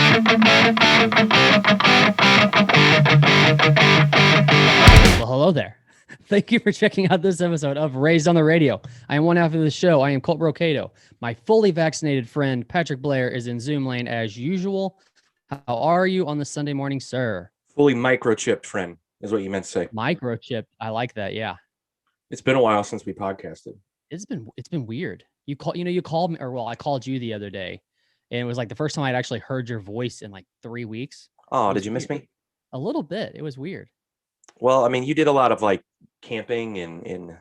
Well, hello there. Thank you for checking out this episode of Raised on the Radio. I am one half of the show. I am Colt Brocado. My fully vaccinated friend, Patrick Blair, is in Zoom lane as usual. How are you on the Sunday morning, sir? Fully microchipped, friend, is what you meant to say. Microchip. I like that. Yeah. It's been a while since we podcasted. It's been weird. You called me, or well, I called you the other day, and it was like the first time I'd actually heard your voice in like 3 weeks. Oh, did you miss me? A little bit. It was weird. Well, I mean, you did a lot of like camping and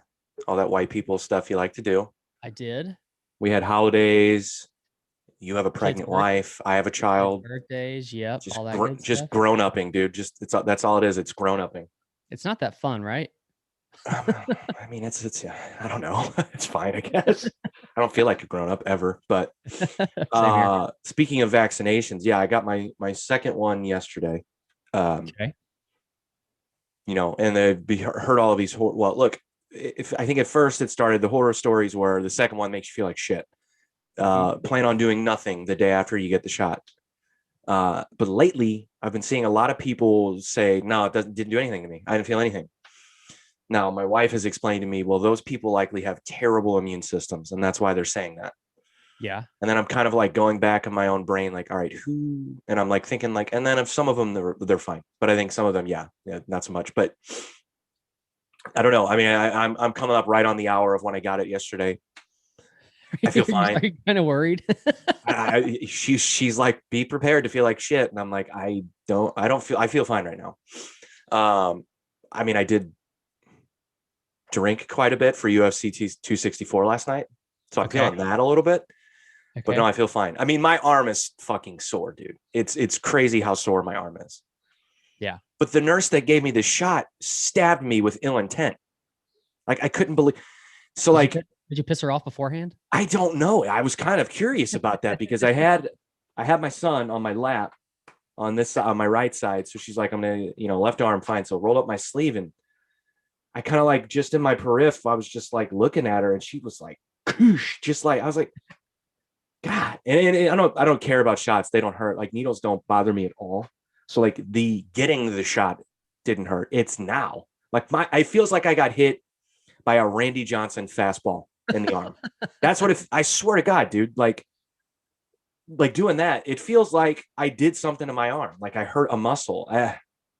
all that white people stuff you like to do. I did. We had holidays. You have a pregnant wife. I have a child. Birthdays. Yep. Just, all that just grown upping, dude. Just that's all it is. It's grown upping. It's not that fun, right? I mean, it's I don't know. It's fine, I guess. I don't feel like a grown up ever. But speaking of vaccinations, yeah, I got my second one yesterday. Okay. You know, and they heard all of these. Well, look, if I think at first it started, the horror stories were the second one makes you feel like shit. Plan on doing nothing the day after you get the shot. But lately, I've been seeing a lot of people say, no, it didn't do anything to me. I didn't feel anything. Now, my wife has explained to me, well, those people likely have terrible immune systems, and that's why they're saying that. Yeah. And then I'm kind of like going back in my own brain, like, all right, who? And I'm like thinking like, and then if some of them, they're fine. But I think some of them, yeah, not so much. But I don't know. I mean, I'm coming up right on the hour of when I got it yesterday. I feel fine. Are you kind of worried? She's like, be prepared to feel like shit. And I'm like, I feel fine right now. I mean, I did drink quite a bit for UFC 264 last night. So I'm feeling that a little bit. Okay. But no, I feel fine. I mean, my arm is fucking sore, dude. It's crazy how sore my arm is. Yeah. But the nurse that gave me the shot stabbed me with ill intent. Like, I couldn't believe. So did you piss her off beforehand? I don't know. I was kind of curious about that because I had my son on my lap on my right side. So she's like, I'm going to, left arm, fine. So rolled up my sleeve, and I kind of like, just in my periph, I was just like looking at her, and she was like, just like, I was like, God. And I don't care about shots. They don't hurt. Like, needles don't bother me at all. So like getting the shot didn't hurt. It's now like it feels like I got hit by a Randy Johnson fastball in the arm. That's what I swear to God, dude, like doing that, it feels like I did something to my arm. Like I hurt a muscle. I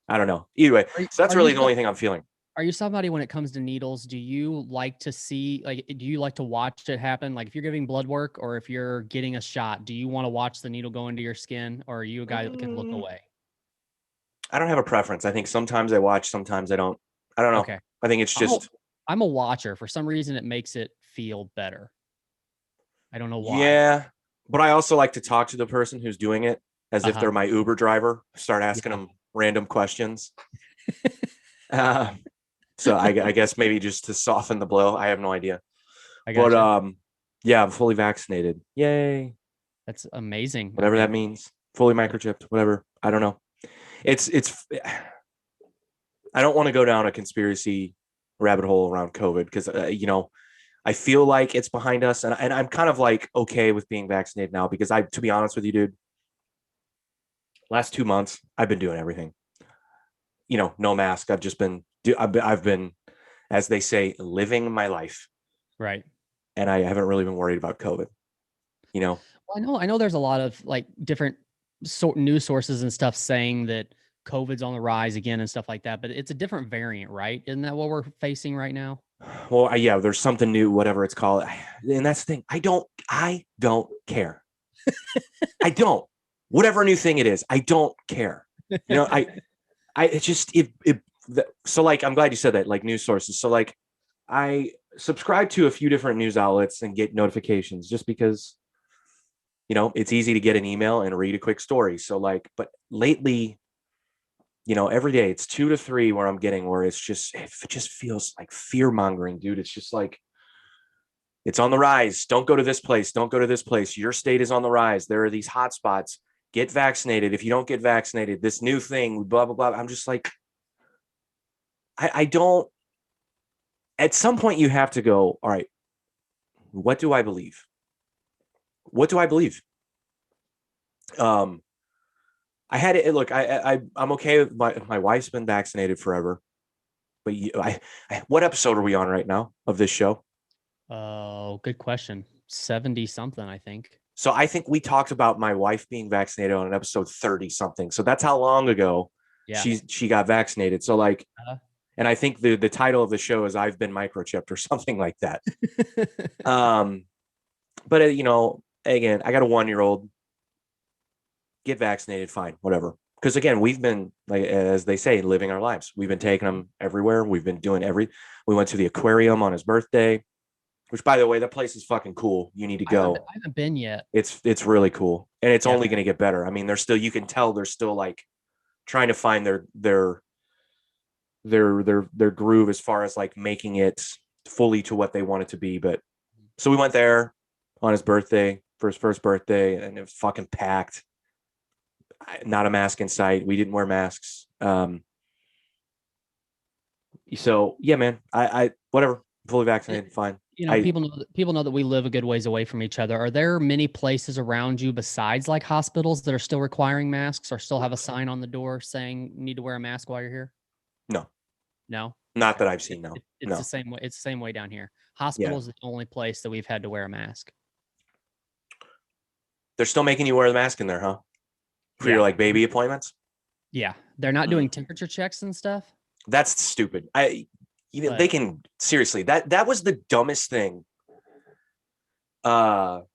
don't know. Either way. So that's really the only thing I'm feeling. Are you somebody, when it comes to needles, do you like to watch it happen? Like if you're giving blood work or if you're getting a shot, do you want to watch the needle go into your skin, or are you a guy that can look away? I don't have a preference. I think sometimes I watch, sometimes I don't. I don't know. Okay. I think it's just. I'm a watcher. For some reason, it makes it feel better. I don't know why. Yeah. But I also like to talk to the person who's doing it as if they're my Uber driver. Start asking them random questions. So I guess maybe just to soften the blow. I have no idea. Yeah, I'm fully vaccinated. Yay. That's amazing. Whatever that means. Fully microchipped, whatever. I don't know. It's I don't want to go down a conspiracy rabbit hole around COVID because, I feel like it's behind us, and I'm kind of like okay with being vaccinated now because to be honest with you, dude, last 2 months I've been doing everything. No mask. I've just been I've been, as they say, living my life. Right. And I haven't really been worried about COVID. Well, I know there's a lot of like different news sources and stuff saying that COVID's on the rise again and stuff like that, but it's a different variant, right? Isn't that what we're facing right now? Well, yeah, there's something new, whatever it's called. And that's the thing. I don't care. I don't. Whatever new thing it is, I don't care. So like, I'm glad you said that, like news sources. So like I subscribe to a few different news outlets and get notifications just because, it's easy to get an email and read a quick story. So like, but lately, every day it's 2 to 3 where I'm getting where it just feels like fear mongering, dude. It's just like, it's on the rise. Don't go to this place. Don't go to this place. Your state is on the rise. There are these hot spots. Get vaccinated. If you don't get vaccinated, this new thing, blah, blah, blah. I'm just like, I don't, at some point you have to go, all right, what do I believe? What do I believe? I had it. Look, I'm okay with my wife's been vaccinated forever, but what episode are we on right now of this show? Oh, good question. 70 something, I think. So I think we talked about my wife being vaccinated on an episode 30 something. So that's how long ago Yeah. she got vaccinated. So like, Uh-huh. and I think the title of the show is I've been microchipped or something like that. But you know, again, I got a 1-year-old. Get vaccinated, fine, whatever. Because again, we've been, like as they say, living our lives. We've been taking them everywhere. We've been doing we went to the aquarium on his birthday, which by the way, that place is fucking cool. You need to go. I haven't been yet. It's really cool, and it's Yeah. only going to get better. I mean, they're still, you can tell they're still like trying to find their groove as far as like making it fully to what they want it to be. But so we went there on his birthday for his first birthday, and it was fucking packed. Not a mask in sight. We didn't wear masks. So yeah, man, I whatever, fully vaccinated, fine. You know, people know that we live a good ways away from each other. Are there many places around you besides like hospitals that are still requiring masks or still have a sign on the door saying you need to wear a mask while you're here? No, No, not that I've seen. No, it's no. the same way. It's the same way down here. Hospitals is the only place that we've had to wear a mask. They're still making you wear the mask in there, huh? For your like baby appointments? Yeah, they're not doing temperature checks and stuff. That's stupid. They can seriously. That was the dumbest thing. Aren't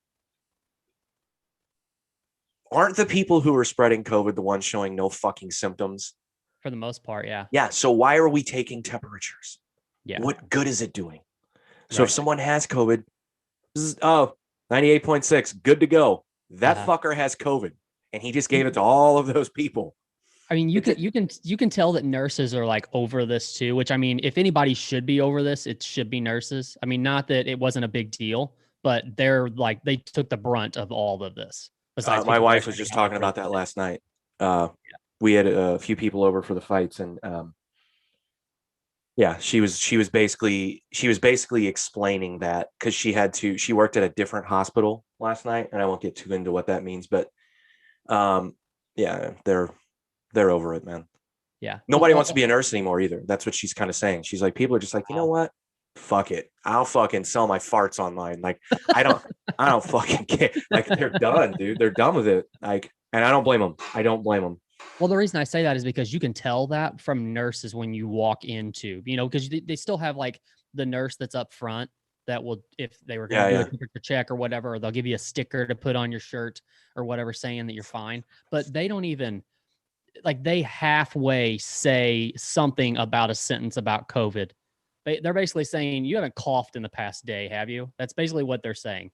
the people who are spreading COVID the ones showing no fucking symptoms? For the most part, yeah. Yeah. So why are we taking temperatures? Yeah. What good is it doing? So if someone has COVID, 98.6, good to go. That fucker has COVID, and he just gave it to all of those people. I mean, you can tell that nurses are like over this too, which I mean, if anybody should be over this, it should be nurses. I mean, not that it wasn't a big deal, but they're like, they took the brunt of all of this. Besides, my wife was just talking about that last night. We had a few people over for the fights, and yeah, she was basically explaining that because she worked at a different hospital last night, and I won't get too into what that means, but yeah, they're over it, man. Yeah. Nobody wants to be a nurse anymore either. That's what she's kind of saying. She's like, people are just like, you know what? Fuck it. I'll fucking sell my farts online. Like, I don't fucking care. Like, they're done, dude. They're done with it. Like, and I don't blame them. Well, the reason I say that is because you can tell that from nurses when you walk into, you know, because they still have like the nurse that's up front that will, if they were going to do a temperature check or whatever, or they'll give you a sticker to put on your shirt or whatever saying that you're fine. But they don't even, like, they halfway say something about a sentence about COVID. They're basically saying, you haven't coughed in the past day, have you? That's basically what they're saying.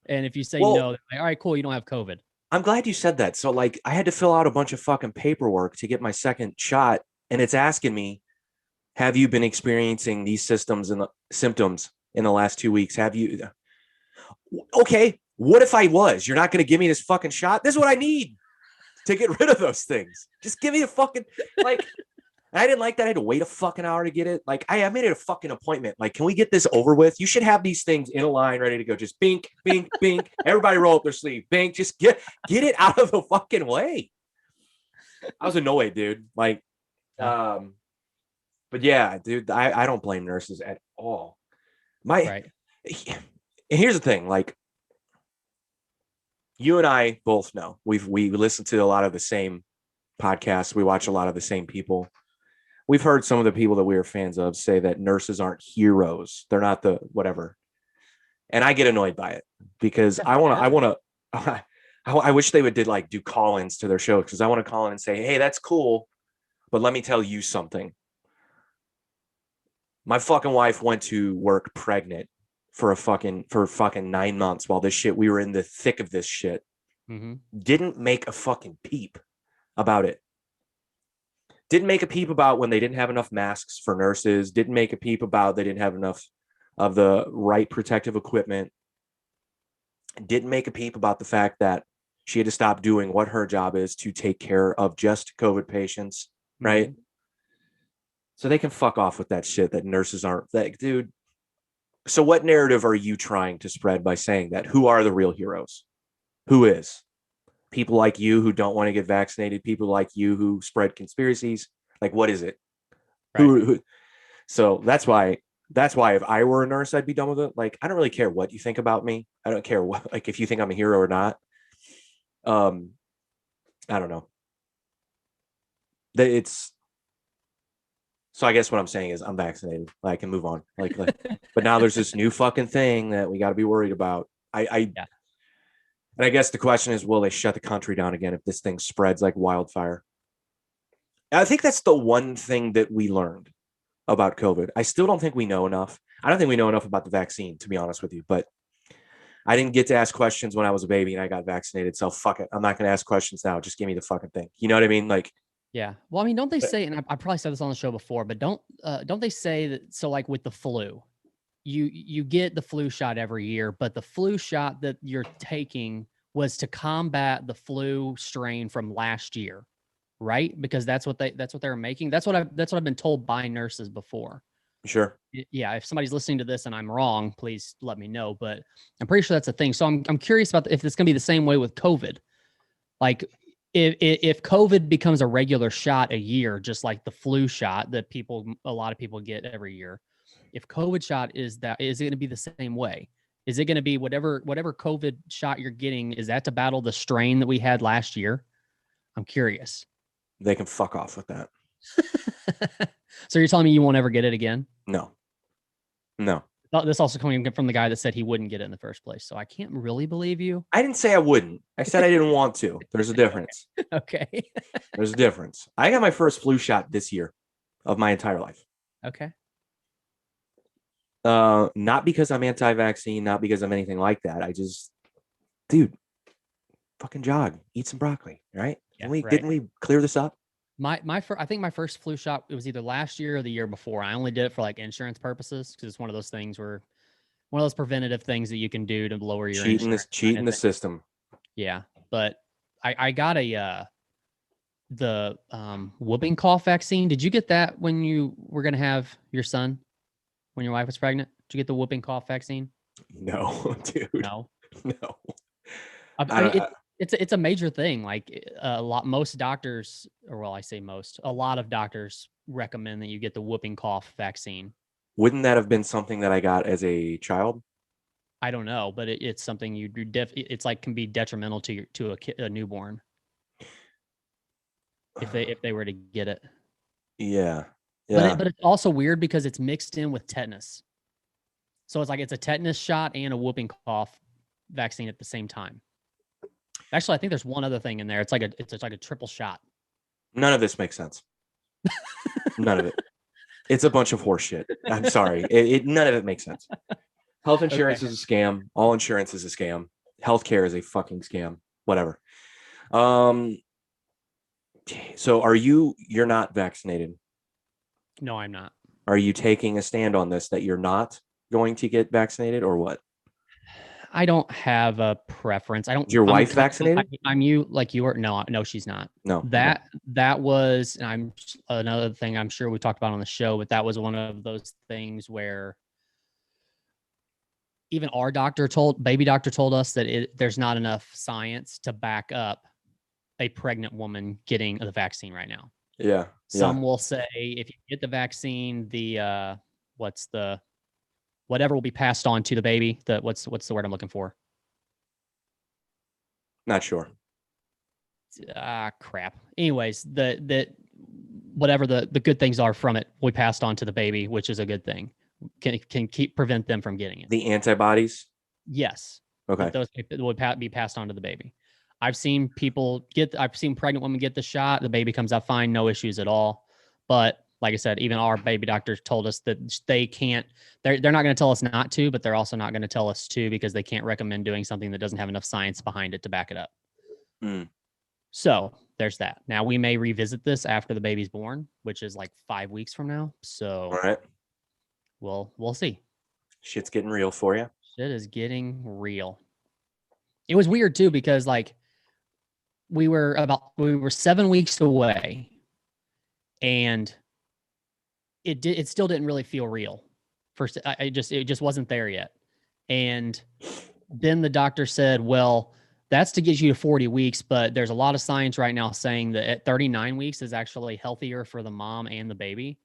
And if you say no, they're like, all right, cool, you don't have COVID. I'm glad you said that. So like, I had to fill out a bunch of fucking paperwork to get my second shot, and it's asking me, have you been experiencing these symptoms in the last 2 weeks? Have you? Okay, what if I was? You're not going to give me this fucking shot? This is what I need to get rid of those things. Just give me a fucking, like, I didn't like that. I had to wait a fucking hour to get it. Like, I made it a fucking appointment. Like, can we get this over with? You should have these things in a line ready to go. Just bink, bink, bink. Everybody roll up their sleeve. Bink. Just get it out of the fucking way. I was annoyed, dude. Like, but yeah, dude, I don't blame nurses at all. And here's the thing, like, you and I both know we listen to a lot of the same podcasts. We watch a lot of the same people. We've heard some of the people that we are fans of say that nurses aren't heroes. They're not the whatever. And I get annoyed by it because I wish they would do call-ins to their show, because I want to call in and say, hey, that's cool, but let me tell you something. My fucking wife went to work pregnant for fucking 9 months while we were in the thick of this shit. Mm-hmm. Didn't make a fucking peep about it. Didn't make a peep about when they didn't have enough masks for nurses. Didn't make a peep about they didn't have enough of the right protective equipment. Didn't make a peep about the fact that she had to stop doing what her job is to take care of just COVID patients, right? Mm-hmm. So they can fuck off with that shit that nurses aren't. Like, dude. So what narrative are you trying to spread by saying that? Who are the real heroes? Who is? people like you who don't want to get vaccinated, people like you who spread conspiracies. Like, what is it? Right. Who so that's why if I were a nurse, I'd be done with it. Like, I don't really care what you think about me. I don't care what, like, if you think I'm a hero or not. Um, I don't know. It's so I guess what I'm saying is I'm vaccinated. I can move on. But now there's this new fucking thing that we got to be worried about. Yeah. And I guess the question is, will they shut the country down again if this thing spreads like wildfire? I think that's the one thing that we learned about COVID. I still don't think we know enough. I don't think we know enough about the vaccine, to be honest with you. But I didn't get to ask questions when I was a baby and I got vaccinated. So fuck it. I'm not going to ask questions now. Just give me the fucking thing. You know what I mean? Like, Yeah. Well, I mean, don't they say, and I probably said this on the show before, but don't they say that? So like with the flu, you get the flu shot every year, but the flu shot that you're taking was to combat the flu strain from last year, right? Because that's what they're making. That's what I've been told by nurses before. sure. Yeah, if somebody's listening to this and I'm wrong, please let me know. But I'm pretty sure that's a thing. So I'm curious about if it's going to be the same way with COVID. Like if COVID becomes a regular shot a year, just like the flu shot that a lot of people get every year, if COVID shot is it going to be the same way? Is it going to be whatever COVID shot you're getting? Is that to battle the strain that we had last year? I'm curious. They can fuck off with that. So you're telling me you won't ever get it again? No. This also coming from the guy that said he wouldn't get it in the first place. So I can't really believe you. I didn't say I wouldn't. I said I didn't want to. There's a difference. Okay. There's a difference. I got my first flu shot this year of my entire life. Okay. Not because I'm anti-vaccine, not because I'm anything like that. I just, dude, fucking jog, eat some broccoli, right? Yeah, Didn't we clear this up? I think my first flu shot, it was either last year or the year before. I only did it for like insurance purposes because it's one of those things where one of those preventative things that you can do to lower your cheating the system. Yeah, but I got the whooping cough vaccine. Did you get that when you were gonna have your son when your wife was pregnant? Did you get the whooping cough vaccine? No, dude. No. No. It's a major thing. Like most doctors, or well, I say most, a lot of doctors recommend that you get the whooping cough vaccine. Wouldn't that have been something that I got as a child? I don't know, but it's something it's like can be detrimental to a newborn if they were to get it. Yeah. But it's also weird because it's mixed in with tetanus. So it's like it's a tetanus shot and a whooping cough vaccine at the same time. Actually, I think there's one other thing in there. It's like a triple shot. None of this makes sense. None of it. It's a bunch of horse shit. I'm sorry. None of it makes sense. Health insurance is a scam. All insurance is a scam. Healthcare is a fucking scam. Whatever. So you're not vaccinated? No, I'm not. Are you taking a stand on this that you're not going to get vaccinated or what? I don't have a preference. Is your wife vaccinated? I'm you like you are. No, she's not. No. That was, and I'm another thing I'm sure we talked about on the show, but that was one of those things where even our baby doctor told us that there's not enough science to back up a pregnant woman getting the vaccine right now. Yeah. Some will say if you get the vaccine, whatever will be passed on to the baby. What's the word I'm looking for? Not sure. Crap. Anyways, whatever the good things are from it will be passed on to the baby, which is a good thing. Can prevent them from getting it. The antibodies? Yes. Okay. Those would be passed on to the baby. I've seen pregnant women get the shot. The baby comes out fine, no issues at all. But like I said, even our baby doctors told us that they can't, they're not going to tell us not to, but they're also not going to tell us to because they can't recommend doing something that doesn't have enough science behind it to back it up. So there's that. Now we may revisit this after the baby's born, which is like 5 weeks from now. So all right. We'll see. Shit's getting real for you. Shit is getting real. It was weird too, because like we were 7 weeks away and it still didn't really feel real. First, it just wasn't there yet. And then the doctor said, well, that's to get you to 40 weeks. But there's a lot of science right now saying that at 39 weeks is actually healthier for the mom and the baby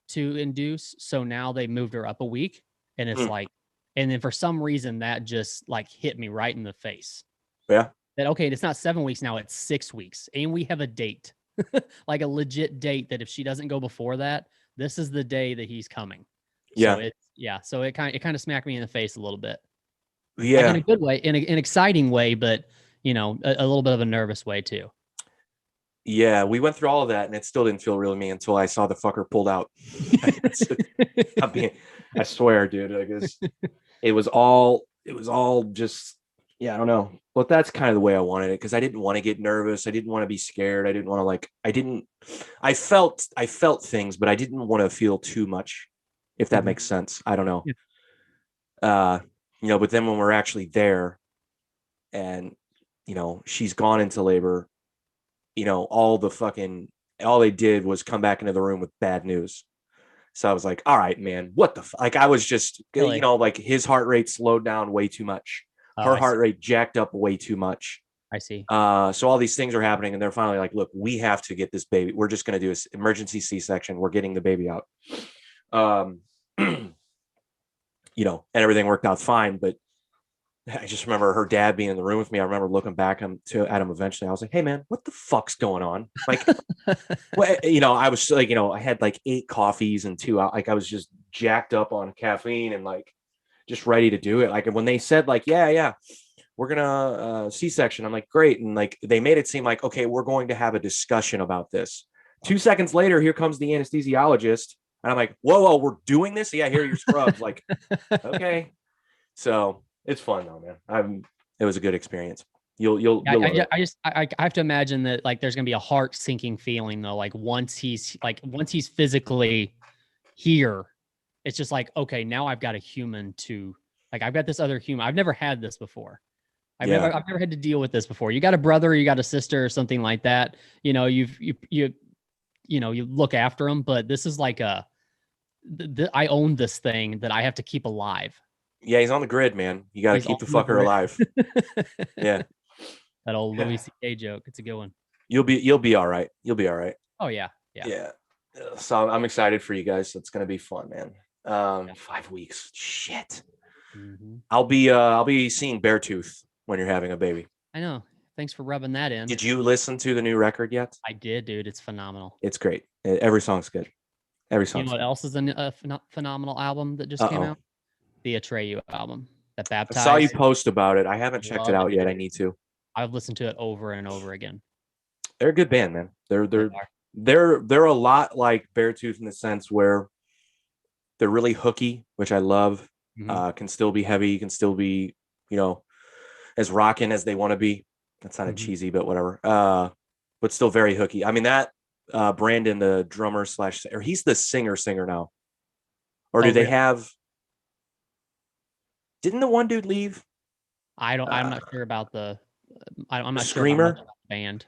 to induce. So now they moved her up a week, and it's Mm. like, and then for some reason that just like hit me right in the face. Yeah. That okay, it's not 7 weeks now, it's 6 weeks. And we have a date. Like a legit date that if she doesn't go before that, this is the day that he's coming. So so it kind of smacked me in the face a little bit. Like in Yeah. a good way, in an exciting way, but you know, a little bit of a nervous way too. Yeah, we went through all of that, and it still didn't feel real to me until I saw the fucker pulled out. I swear, dude. It was all just, yeah, I don't know. But that's kind of the way I wanted it, because I didn't want to get nervous. I didn't want to be scared. I didn't want to I felt things, but I didn't want to feel too much, if that makes sense. I don't know. Yeah. But then when we're actually there, and she's gone into labor, all they did was come back into the room with bad news. So I was like, all right, man, what the like, I was just, Really? like his heart rate slowed down way too much. Her heart rate jacked up way too much. I see. So all these things are happening, and they're finally like, look, we have to get this baby. We're just going to do an emergency C-section. We're getting the baby out. And everything worked out fine, but I just remember her dad being in the room with me. I remember looking back at him eventually. I was like, hey, man, what the fuck's going on? Like, I was like, I had like 8 coffees and 2 like I was just jacked up on caffeine and like just ready to do it. Like, and when they said like, yeah, we're going to C-section, I'm like, great. And like, they made it seem like, okay, we're going to have a discussion about this. 2 seconds later, here comes the anesthesiologist. And I'm like, whoa, we're doing this? Yeah, here are your scrubs. Like, okay. So it's fun though, man. It was a good experience. You'll I have to imagine that like there's gonna be a heart sinking feeling though. Like once he's physically here, it's just like, okay, now I've got a human to like, I've got this other human. I've never had this before. I've never had to deal with this before. You got a brother, you got a sister or something like that. You look after them, but this is like I own this thing that I have to keep alive. Yeah, he's on the grid, man. You got to keep the fucker alive. Yeah. That old Louis C.K. joke. It's a good one. You'll be all right. You'll be all right. Oh yeah. Yeah. Yeah. So I'm excited for you guys. It's going to be fun, man. 5 weeks. Shit. Mm-hmm. I'll be seeing Beartooth when you're having a baby. I know. Thanks for rubbing that in. Did you listen to the new record yet? I did, dude. It's phenomenal. It's great. Every song's good. Every song. You know what else is a phenomenal album that just came out? The Atreyu album. That Baptized. I saw you post about it. I haven't checked it out yet. I need to. I've listened to it over and over again. They're a good band, man. They're a lot like Beartooth in the sense where they're really hooky, which I love. Mm-hmm. Can still be heavy, can still be, as rocking as they want to be. That sounded cheesy, but whatever. But still very hooky. I mean, that Brandon, the drummer / or he's the singer now. Or do they have? Didn't the one dude leave? I'm not sure about the. I'm not Screamer sure about the band.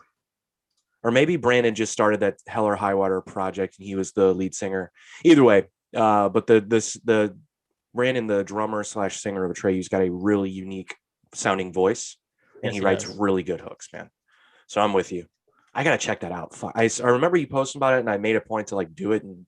Or maybe Brandon just started that Hell or High Water project and he was the lead singer. Either way, but the Brandon, the drummer / singer of Atreyu's got a really unique sounding voice, and he writes really good hooks, man. So I'm with you. I gotta check that out. I remember you posting about it, and I made a point to like do it. And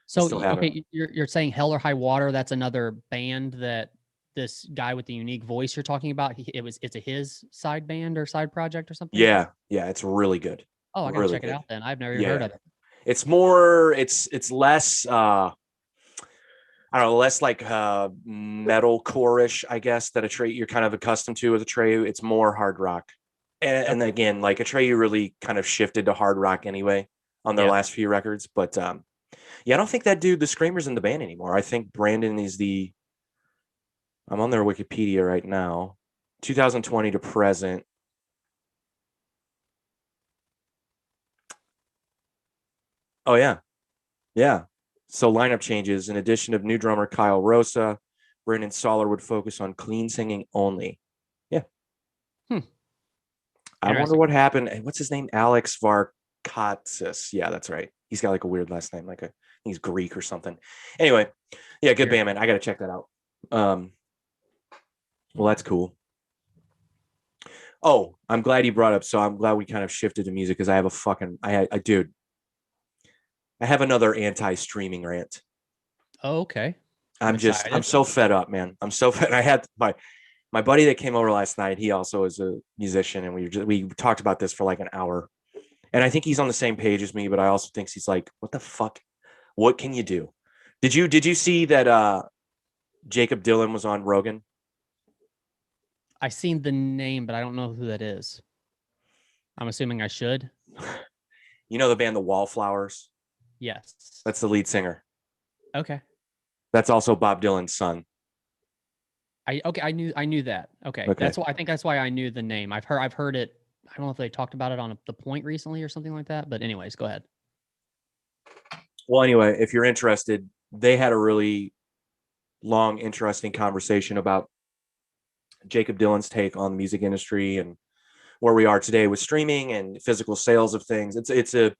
so okay, you're saying Hell or High Water? That's another band that this guy with the unique voice you're talking about. It's his side band or side project or something. Yeah, it's really good. Oh, I gotta check it out then. I've never even heard of it. It's more. It's less. I don't know, less like metal core-ish, I guess, that Atreyu you're kind of accustomed to with Atreyu. It's more hard rock. And again, like Atreyu really kind of shifted to hard rock anyway on their last few records. But I don't think that dude, the Screamer's in the band anymore. I think Brandon is I'm on their Wikipedia right now. 2020 to present. Oh, yeah. Yeah. So lineup changes. In addition of new drummer Kyle Rosa, Brandon Soller would focus on clean singing only. Yeah. I wonder what happened. What's his name? Alex Varkatsis. Yeah, that's right. He's got like a weird last name, he's Greek or something. Anyway, yeah, good band, man. I got to check that out. Well, that's cool. Oh, I'm glad you brought up. So I'm glad we kind of shifted to music because I have a fucking, dude, I have another anti-streaming rant. Oh, okay. I'm I'm excited. so fed up, man. I'm so fed. I had my buddy that came over last night. He also is a musician, and we talked about this for like an hour. And I think he's on the same page as me, but I also think he's like, what the fuck? What can you do? Did you see that Jacob Dylan was on Rogan? I seen the name, but I don't know who that is. I'm assuming I should. You know the band The Wallflowers? Yes. That's the lead singer. Okay. That's also Bob Dylan's son. I knew that. Okay. Okay. That's why I think that's why I knew the name. I've heard it. I don't know if they talked about it on The Point recently or something like that. But anyways, go ahead. Well, anyway, if you're interested, they had a really long, interesting conversation about Jacob Dylan's take on the music industry and where we are today with streaming and physical sales of things. It's a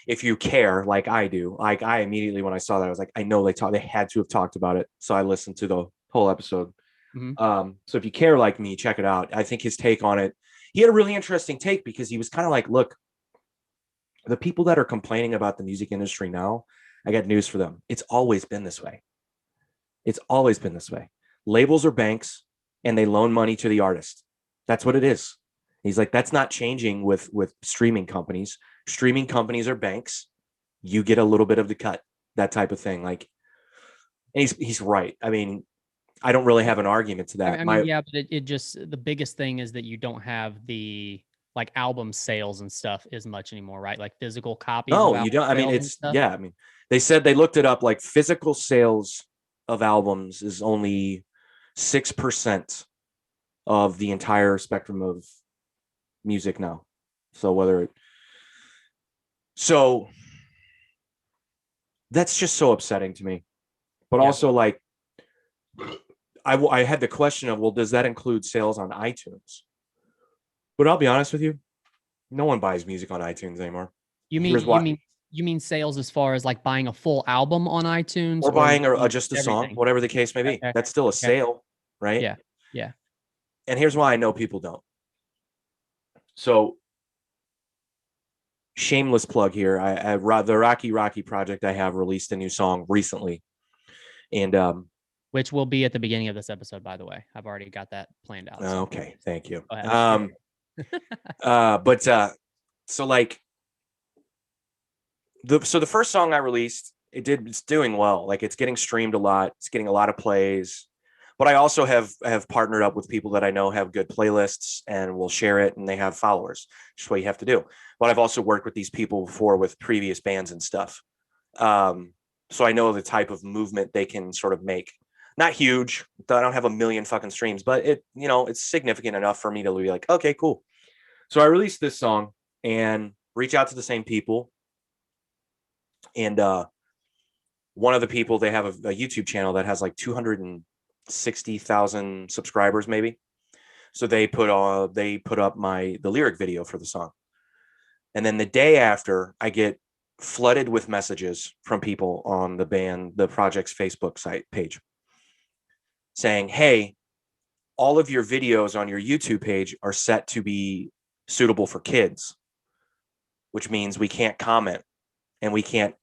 if you care like I do, like I immediately when I saw that I was like, I know they had to have talked about it, so I listened to the whole episode. Mhm. So if you care like me, check it out. I think his take on it, he had a really interesting take because he was kind of like, look, the people that are complaining about the music industry now, I got news for them. It's always been this way. It's always been this way. Labels are banks and they loan money to the artist. That's what it is. He's like, that's not changing with streaming companies. Streaming companies are banks. You get a little bit of the cut, that type of thing. Like, and he's right. I mean, I don't really have an argument to that. Yeah, but it just the biggest thing is that you don't have the like album sales and stuff as much anymore, right? Like physical copies of No, you album don't. I mean, sales and it's stuff. yeah. I mean, they said they looked it up. Like physical sales of albums is only 6% of the entire spectrum of music now. So that's just so upsetting to me. But Yeah. also, like, I had the question of, well, does that include sales on iTunes? But I'll be honest with you, no one buys music on iTunes anymore. You mean Here's you why. mean you mean sales as far as like buying a full album on iTunes, Or or you buying mean just a song, everything? whatever the case may be. Okay. That's still a Okay. sale, right? Yeah. Yeah. And here's why I know people don't. So, shameless plug here. The Rocky project, I have released a new song recently, and Which will be at the beginning of this episode, by the way. I've already got that planned out. So okay, thank you. go ahead. So like the first song I released, it's doing well. Like it's getting streamed a lot. It's getting a lot of plays. But I also have partnered up with people that I know have good playlists and will share it, and they have followers. Just what you have to do. But I've also worked with these people before with previous bands and stuff. So I know the type of movement they can sort of make. Not huge. I don't have a million fucking streams, but it's significant enough for me to be like, okay, cool. So I released this song and reach out to the same people. And one of the people, they have a YouTube channel that has like 260,000 subscribers, maybe. So they put up the lyric video for the song. And then the day after, I get flooded with messages from people on the project's Facebook page saying, hey, all of your videos on your YouTube page are set to be suitable for kids, which means we can't comment and we can't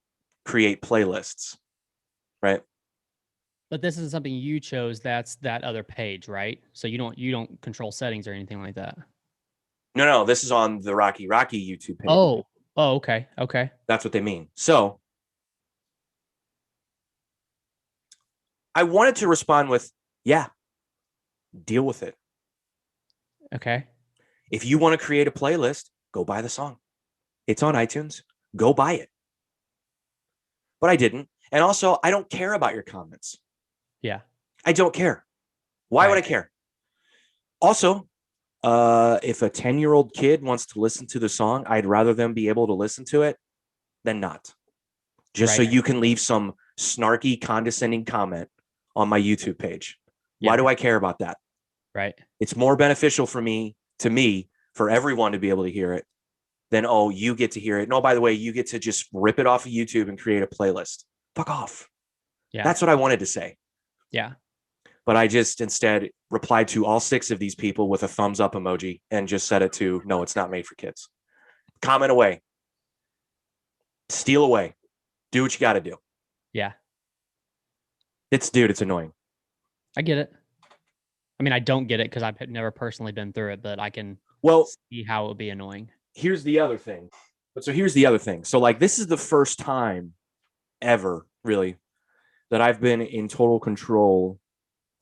create playlists, right? But this isn't something you chose. That's that other page, right? So you don't control settings or anything like that. No, this is on the Rocky YouTube page. Oh, okay. Okay. That's what they mean. So I wanted to respond with, yeah, deal with it. Okay. If you want to create a playlist, go buy the song. It's on iTunes. Go buy it. But I didn't. And also, I don't care about your comments. Yeah. I don't care. Why would I care? Also, if a 10-year-old kid wants to listen to the song, I'd rather them be able to listen to it than not. Just so you can leave some snarky, condescending comment on my YouTube page. Yeah. Why do I care about that? Right. It's more beneficial to me, for everyone to be able to hear it than, oh, you get to hear it. No, by the way, you get to just rip it off of YouTube and create a playlist. Fuck off. Yeah. That's what I wanted to say. Yeah. But I just instead replied to all 6 of these people with a thumbs up emoji and just set it to, no, it's not made for kids. Comment away. Steal away. Do what you got to do. Yeah. It's annoying. I get it. I mean, I don't get it because I've never personally been through it, but I can see how it would be annoying. Here's the other thing. So like, this is the first time ever, really, that I've been in total control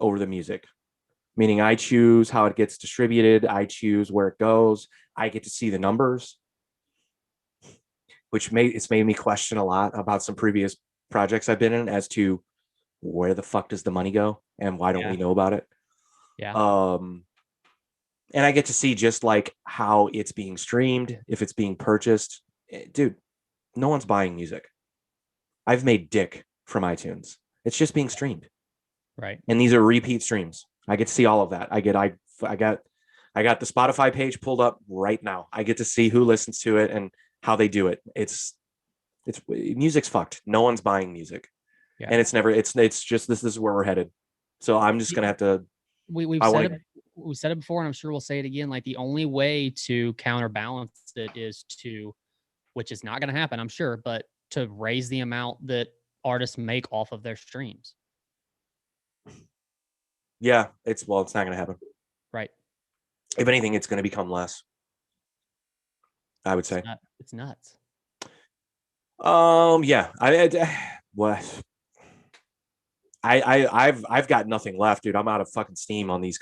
over the music. Meaning I choose how it gets distributed. I choose where it goes. I get to see the numbers, which it's made me question a lot about some previous projects I've been in as to where the fuck does the money go and why don't we know about it? Yeah. And I get to see just like how it's being streamed, if it's being purchased. Dude, no one's buying music. I've made dick from iTunes. It's just being streamed. Right. And these are repeat streams. I get to see all of that. I got the Spotify page pulled up right now. I get to see who listens to it and how they do it. It's music's fucked. No one's buying music. Yeah. And it's just this is where we're headed. So I'm just gonna have to. We've said it before, and I'm sure we'll say it again. Like, the only way to counterbalance it is to, which is not going to happen, I'm sure, but to raise the amount that artists make off of their streams. Yeah, it's not going to happen. Right. If anything, it's going to become less, I would say. It's nuts. Yeah. I've got nothing left, dude. I'm out of fucking steam on these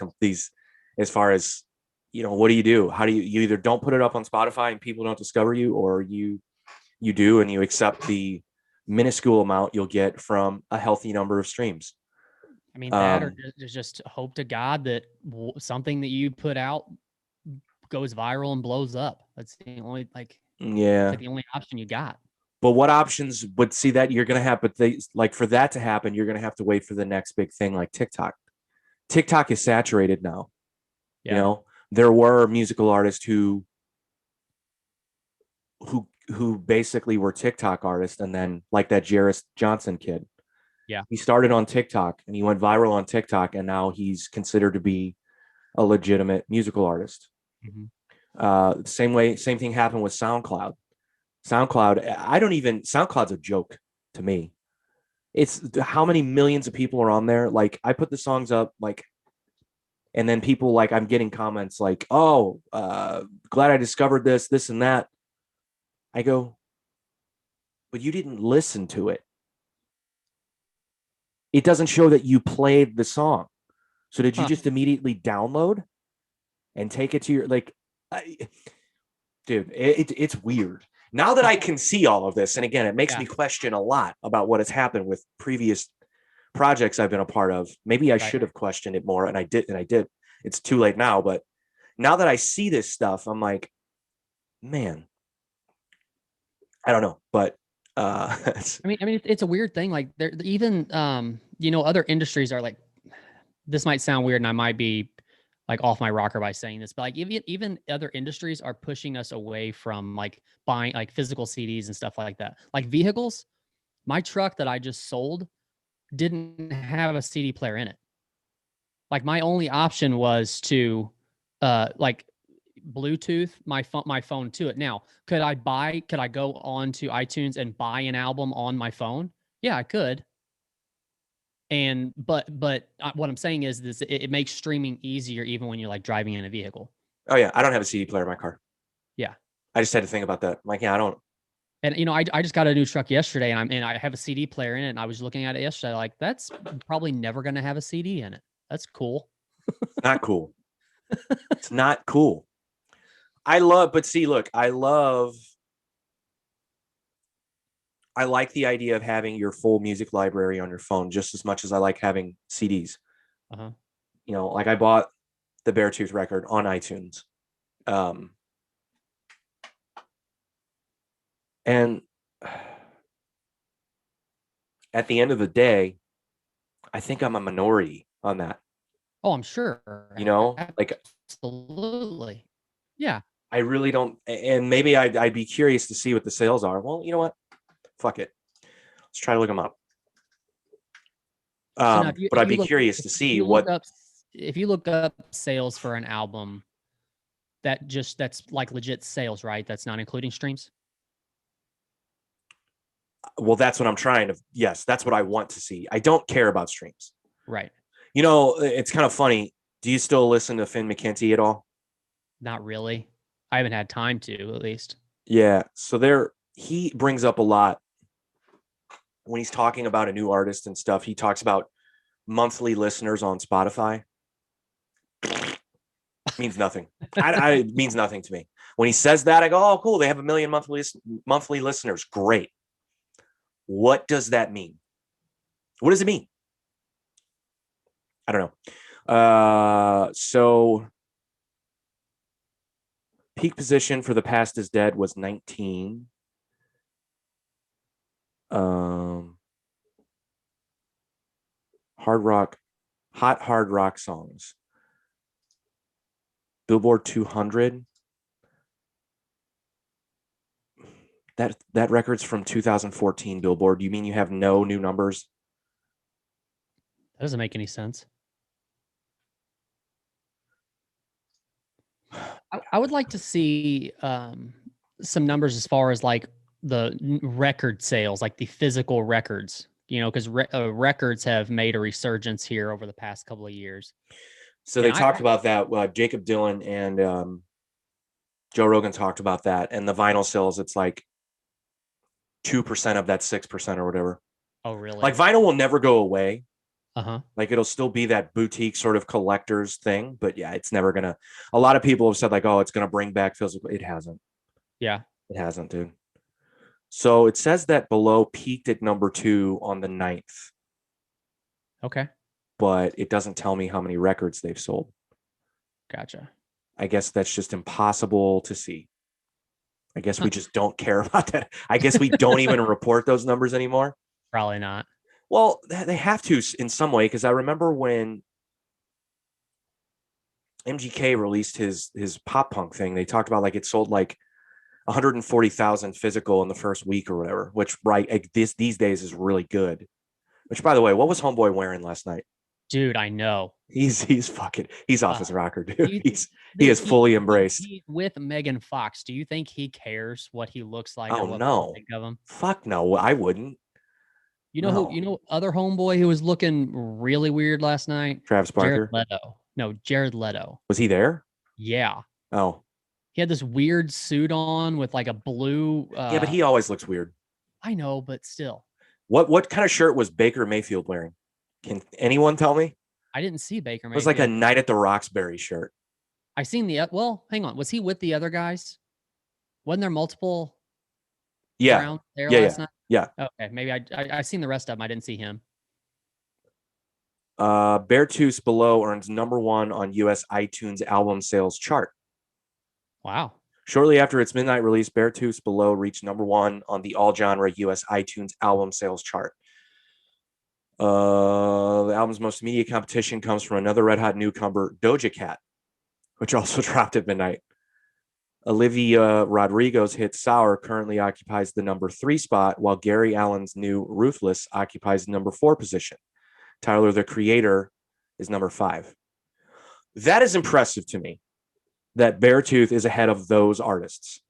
as far as, what do you do? How do you either don't put it up on Spotify and people don't discover you, or you do and you accept the minuscule amount you'll get from a healthy number of streams. I mean, that or just hope to God that something that you put out goes viral and blows up. That's the only the only option you got. But what options would see that you're going to have? But for that to happen, you're going to have to wait for the next big thing like TikTok. TikTok is saturated now. Yeah. There were musical artists who basically were TikTok artists, and then like that Jairus Johnson kid. Yeah. He started on TikTok and he went viral on TikTok, and now he's considered to be a legitimate musical artist. Mm-hmm. Same thing happened with SoundCloud. SoundCloud's a joke to me. It's how many millions of people are on there. Like, I put the songs up, like, and then people, like, I'm getting comments like, oh, glad I discovered this and that. I go, but you didn't listen to it. It doesn't show that you played the song. So did you just immediately download and take it to your, dude, it's weird. Now that I can see all of this, and again, it makes me question a lot about what has happened with previous projects I've been a part of. Maybe I should have questioned it more, and I did. It's too late now, but now that I see this stuff, I'm like, man, I don't know, but I mean, it's a weird thing. Like, there, even other industries are like, this might sound weird, and I might be like off my rocker by saying this, but like even other industries are pushing us away from like buying like physical CDs and stuff like that. Like vehicles, my truck that I just sold didn't have a CD player in it. Like, my only option was to like Bluetooth my phone to it. Now, could I go on to iTunes and buy an album on my phone? Yeah, I could. And but what I'm saying is this: it makes streaming easier even when you're like driving in a vehicle. Oh yeah, I don't have a CD player in my car. Yeah, I just had to think about that. Like, yeah, I don't. And I just got a new truck yesterday, and I have a CD player in it. And I was looking at it yesterday, like, that's probably never going to have a CD in it. That's cool. Not cool. It's not cool. I like the idea of having your full music library on your phone just as much as I like having CDs. Uh-huh. Like, I bought the Beartooth record on iTunes. And at the end of the day, I think I'm a minority on that. Oh, I'm sure. Like, absolutely. Yeah. I really don't. And maybe I'd be curious to see what the sales are. Well, you know what? Fuck it. Let's try to look them up. So now, But I'd be curious to see if you look up sales for an album, that's like legit sales, right? That's not including streams. Well, that's what I'm trying to. Yes, that's what I want to see. I don't care about streams. Right. You know, it's kind of funny. Do you still listen to Finn McKenty at all? Not really. I haven't had time to, at least. Yeah. So he brings up a lot when he's talking about a new artist and stuff. He talks about monthly listeners on Spotify. Means nothing. It means nothing to me. When he says that, I go, "Oh, cool! They have 1 million monthly listeners. Great." What does that mean? What does it mean? I don't know. So peak position for The Past is Dead was 19. Hard rock songs. Billboard 200. That record's from 2014 Billboard. You mean you have no new numbers? That doesn't make any sense. I would like to see some numbers as far as like the record sales, like the physical records, because records have made a resurgence here over the past couple of years. So they talked about that. Jacob Dylan and Joe Rogan talked about that. And the vinyl sales, it's like 2% of that 6% or whatever. Oh, really? Like vinyl will never go away. Uh-huh. Like it'll still be that boutique sort of collector's thing. But yeah, it's never going to. A lot of people have said like, oh, it's going to bring back physical. It hasn't. Yeah. It hasn't, dude. So it says that Below peaked at number 2 on the 9th. Okay. But it doesn't tell me how many records they've sold. Gotcha. I guess that's just impossible to see. I guess we just don't care about that. I guess we don't even report those numbers anymore. Probably not. Well, they have to in some way, because I remember when MGK released his pop punk thing, they talked about like it sold like 140,000 physical in the first week or whatever, which these days is really good. Which, by the way, what was Homeboy wearing last night? Dude, I know. He's off his rocker, dude. He is fully embraced. He's with Megan Fox. Do you think he cares what he looks like? Oh, or what no. think of him? Fuck no, I wouldn't. Other homeboy who was looking really weird last night? Travis Barker? Jared Leto. No, Jared Leto. Was he there? Yeah. Oh. He had this weird suit on with like a blue. Yeah, but he always looks weird. I know, but still. What kind of shirt was Baker Mayfield wearing? Can anyone tell me? I didn't see Baker Mayfield. It was like a Night at the Roxbury shirt. I seen hang on. Was he with the other guys? Wasn't there multiple? Yeah. Last night? Yeah. Okay, maybe I seen the rest of them. I didn't see him. Beartooth Below earns number 1 on US iTunes album sales chart. Wow. Shortly after its midnight release, Beartooth Below reached number 1 on the all-genre US iTunes album sales chart. The album's most immediate competition comes from another red-hot newcomer, Doja Cat, which also dropped at midnight. Olivia Rodrigo's hit Sour currently occupies the number 3 spot, while Gary Allen's new Ruthless occupies the number 4 position. Tyler, the Creator, is number 5. That is impressive to me, that Beartooth is ahead of those artists.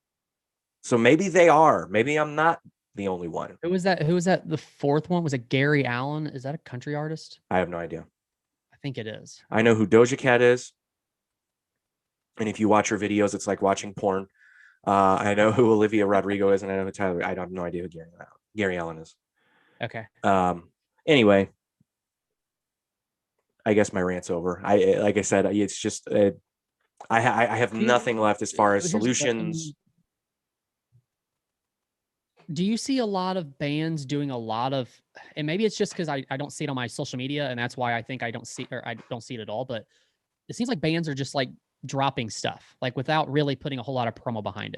So maybe they are. Maybe I'm not the only one. Who was that? The 4th one? Was it Gary Allen? Is that a country artist? I have no idea. I think it is. I know who Doja Cat is. And if you watch her videos, it's like watching porn. I know who Olivia Rodrigo is, and I know who Tyler. I have no idea who Gary Allen is. Okay. Anyway, I guess my rant's over. Like I said, it's just I have nothing left as far as solutions. Do you see a lot of bands doing a lot of, and maybe it's just because I don't see it on my social media, and that's why I think I don't see it at all. But it seems like bands are just like dropping stuff, like without really putting a whole lot of promo behind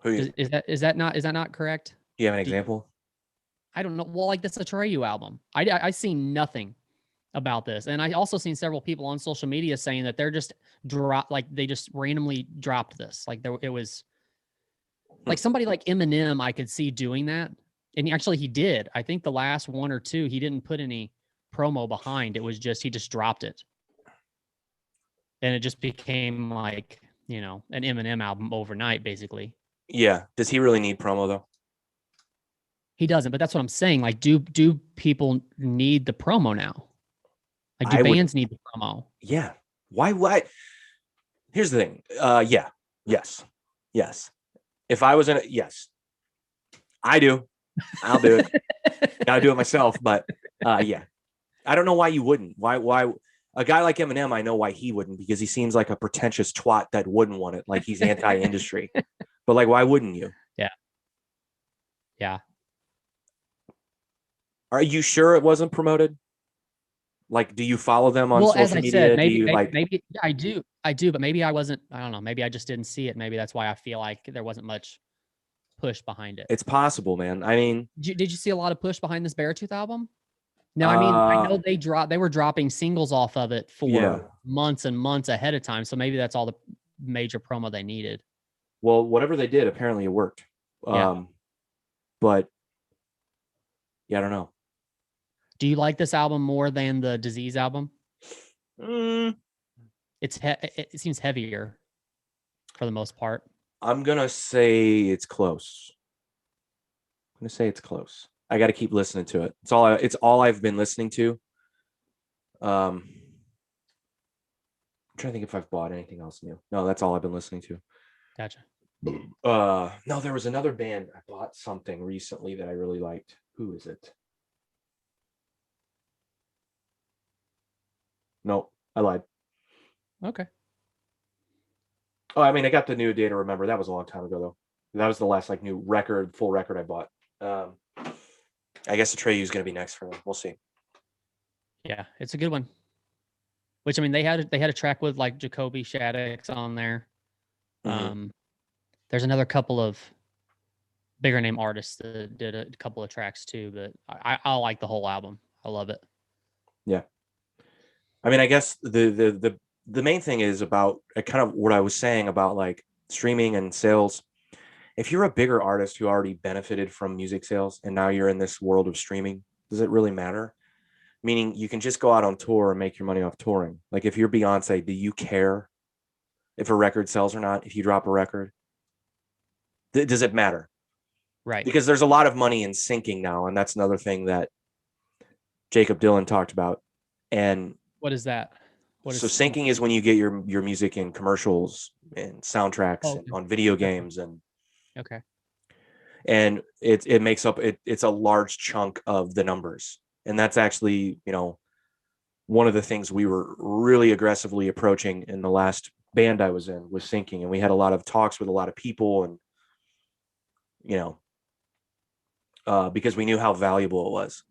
it. Is that not correct? Do you have an example? I don't know. Well, like this Atreyu album, I seen nothing about this, and I also seen several people on social media saying that they're just they just randomly dropped this. Like it was like somebody like Eminem, I could see doing that. And actually, he did. I think the last one or two, he didn't put any promo behind. It was just he just dropped it, and it just became like an Eminem album overnight, basically. Yeah. Does he really need promo though? He doesn't, but that's what I'm saying. Like, do people need the promo now? Like, do I would. bands need the promo? Yeah. Why? Here's the thing. Yeah. Yes. If I was in it, yes, I do. I'll do it. Gotta do it myself. But yeah. I don't know why you wouldn't. Why a guy like Eminem, I know why he wouldn't, because he seems like a pretentious twat that wouldn't want it. Like he's anti-industry. But like, why wouldn't you? Yeah. Yeah. Are you sure it wasn't promoted? Like, do you follow them on social As I media? said, maybe, do you like? maybe yeah, I do, but maybe I wasn't. I don't know. Maybe I just didn't see it. Maybe that's why I feel like there wasn't much push behind it. It's possible, man. I mean, Did you see a lot of push behind this Beartooth album? No, I mean, I know they were dropping singles off of it for months and months ahead of time. So maybe that's all the major promo they needed. Well, whatever they did, apparently it worked. Yeah. But yeah, I don't know. Do you like this album more than the Disease album? It seems heavier for the most part. I'm gonna say it's close. I got to keep listening to it. It's all I've been listening to. I'm trying to think if I've bought anything else new. No, that's all I've been listening to. Gotcha. No, there was another band. I bought something recently that I really liked. Who is it? No, I lied. Okay. Oh, I mean, I got the new Day to Remember. That was a long time ago, though. That was the last like new full record I bought. I guess Atreyu is going to be next for me. We'll see. Yeah, it's a good one. Which, I mean, they had a track with like Jacoby Shaddix on there. Mm-hmm. There's another couple of bigger name artists that did a couple of tracks too, but I like the whole album. I love it. Yeah. I mean, I guess the main thing is about kind of what I was saying about like streaming and sales. If you're a bigger artist who already benefited from music sales and now you're in this world of streaming, does it really matter? Meaning you can just go out on tour and make your money off touring. Like if you're Beyonce, do you care if a record sells or not? If you drop a record, does it matter? Right. Because there's a lot of money in syncing now. And that's another thing that Jacob Dylan talked about. And what is that? So syncing is when you get your music in commercials and soundtracks and on video games and okay. And it makes up it's a large chunk of the numbers. And that's actually, one of the things we were really aggressively approaching in the last band I was in was syncing. And we had a lot of talks with a lot of people and because we knew how valuable it was.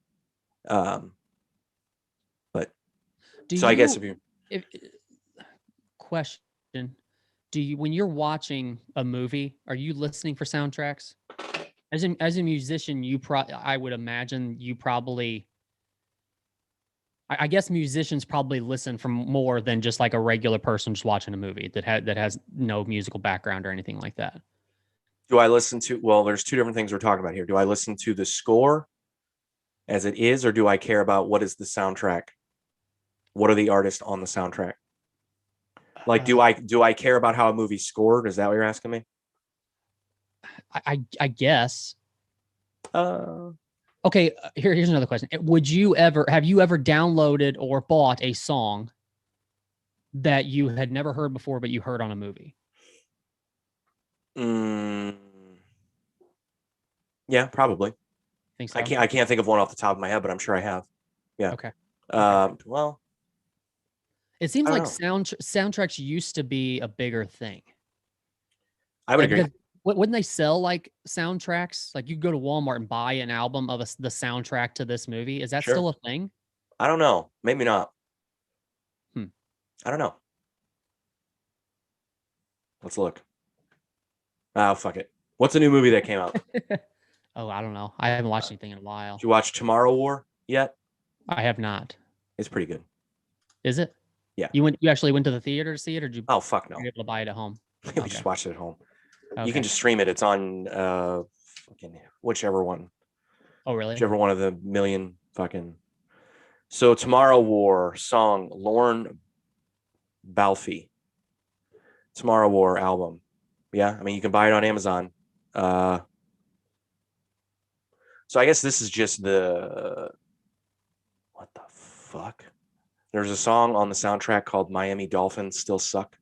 But I guess question, do you, when you're watching a movie, are you listening for soundtracks? As a musician, I would imagine you probably, I guess musicians probably listen for more than just like a regular person just watching a movie that has no musical background or anything like that. Do I listen to, well, there's two different things we're talking about here. Do I listen to the score as it is, or do I care about what is the soundtrack? What are the artists on the soundtrack? Like, do I care about how a movie's scored? Is that what you're asking me? I guess. Okay, here's another question. Have you ever downloaded or bought a song that you had never heard before, but you heard on a movie? Yeah, probably. Think so? I can't think of one off the top of my head, but I'm sure I have. Yeah. Okay. Well, it seems like soundtracks used to be a bigger thing. I would agree. Wouldn't they sell like soundtracks? Like you go to Walmart and buy an album of the soundtrack to this movie. Is that still a thing? I don't know. Maybe not. I don't know. Let's look. Oh, fuck it. What's a new movie that came out? Oh, I don't know. I haven't watched anything in a while. Did you watch Tomorrow War yet? I have not. It's pretty good. Is it? Yeah. You actually went to the theater to see it, or did you? Oh, fuck no. Were you able to buy it at home? We just watched it at home. Okay. You can just stream it. It's on fucking whichever one. Oh, really? Whichever one of the million fucking. So Tomorrow War song, Lorne Balfe. Tomorrow War album. Yeah, I mean you can buy it on Amazon. So I guess this is just the what the fuck? There's a song on the soundtrack called Miami Dolphins Still Suck.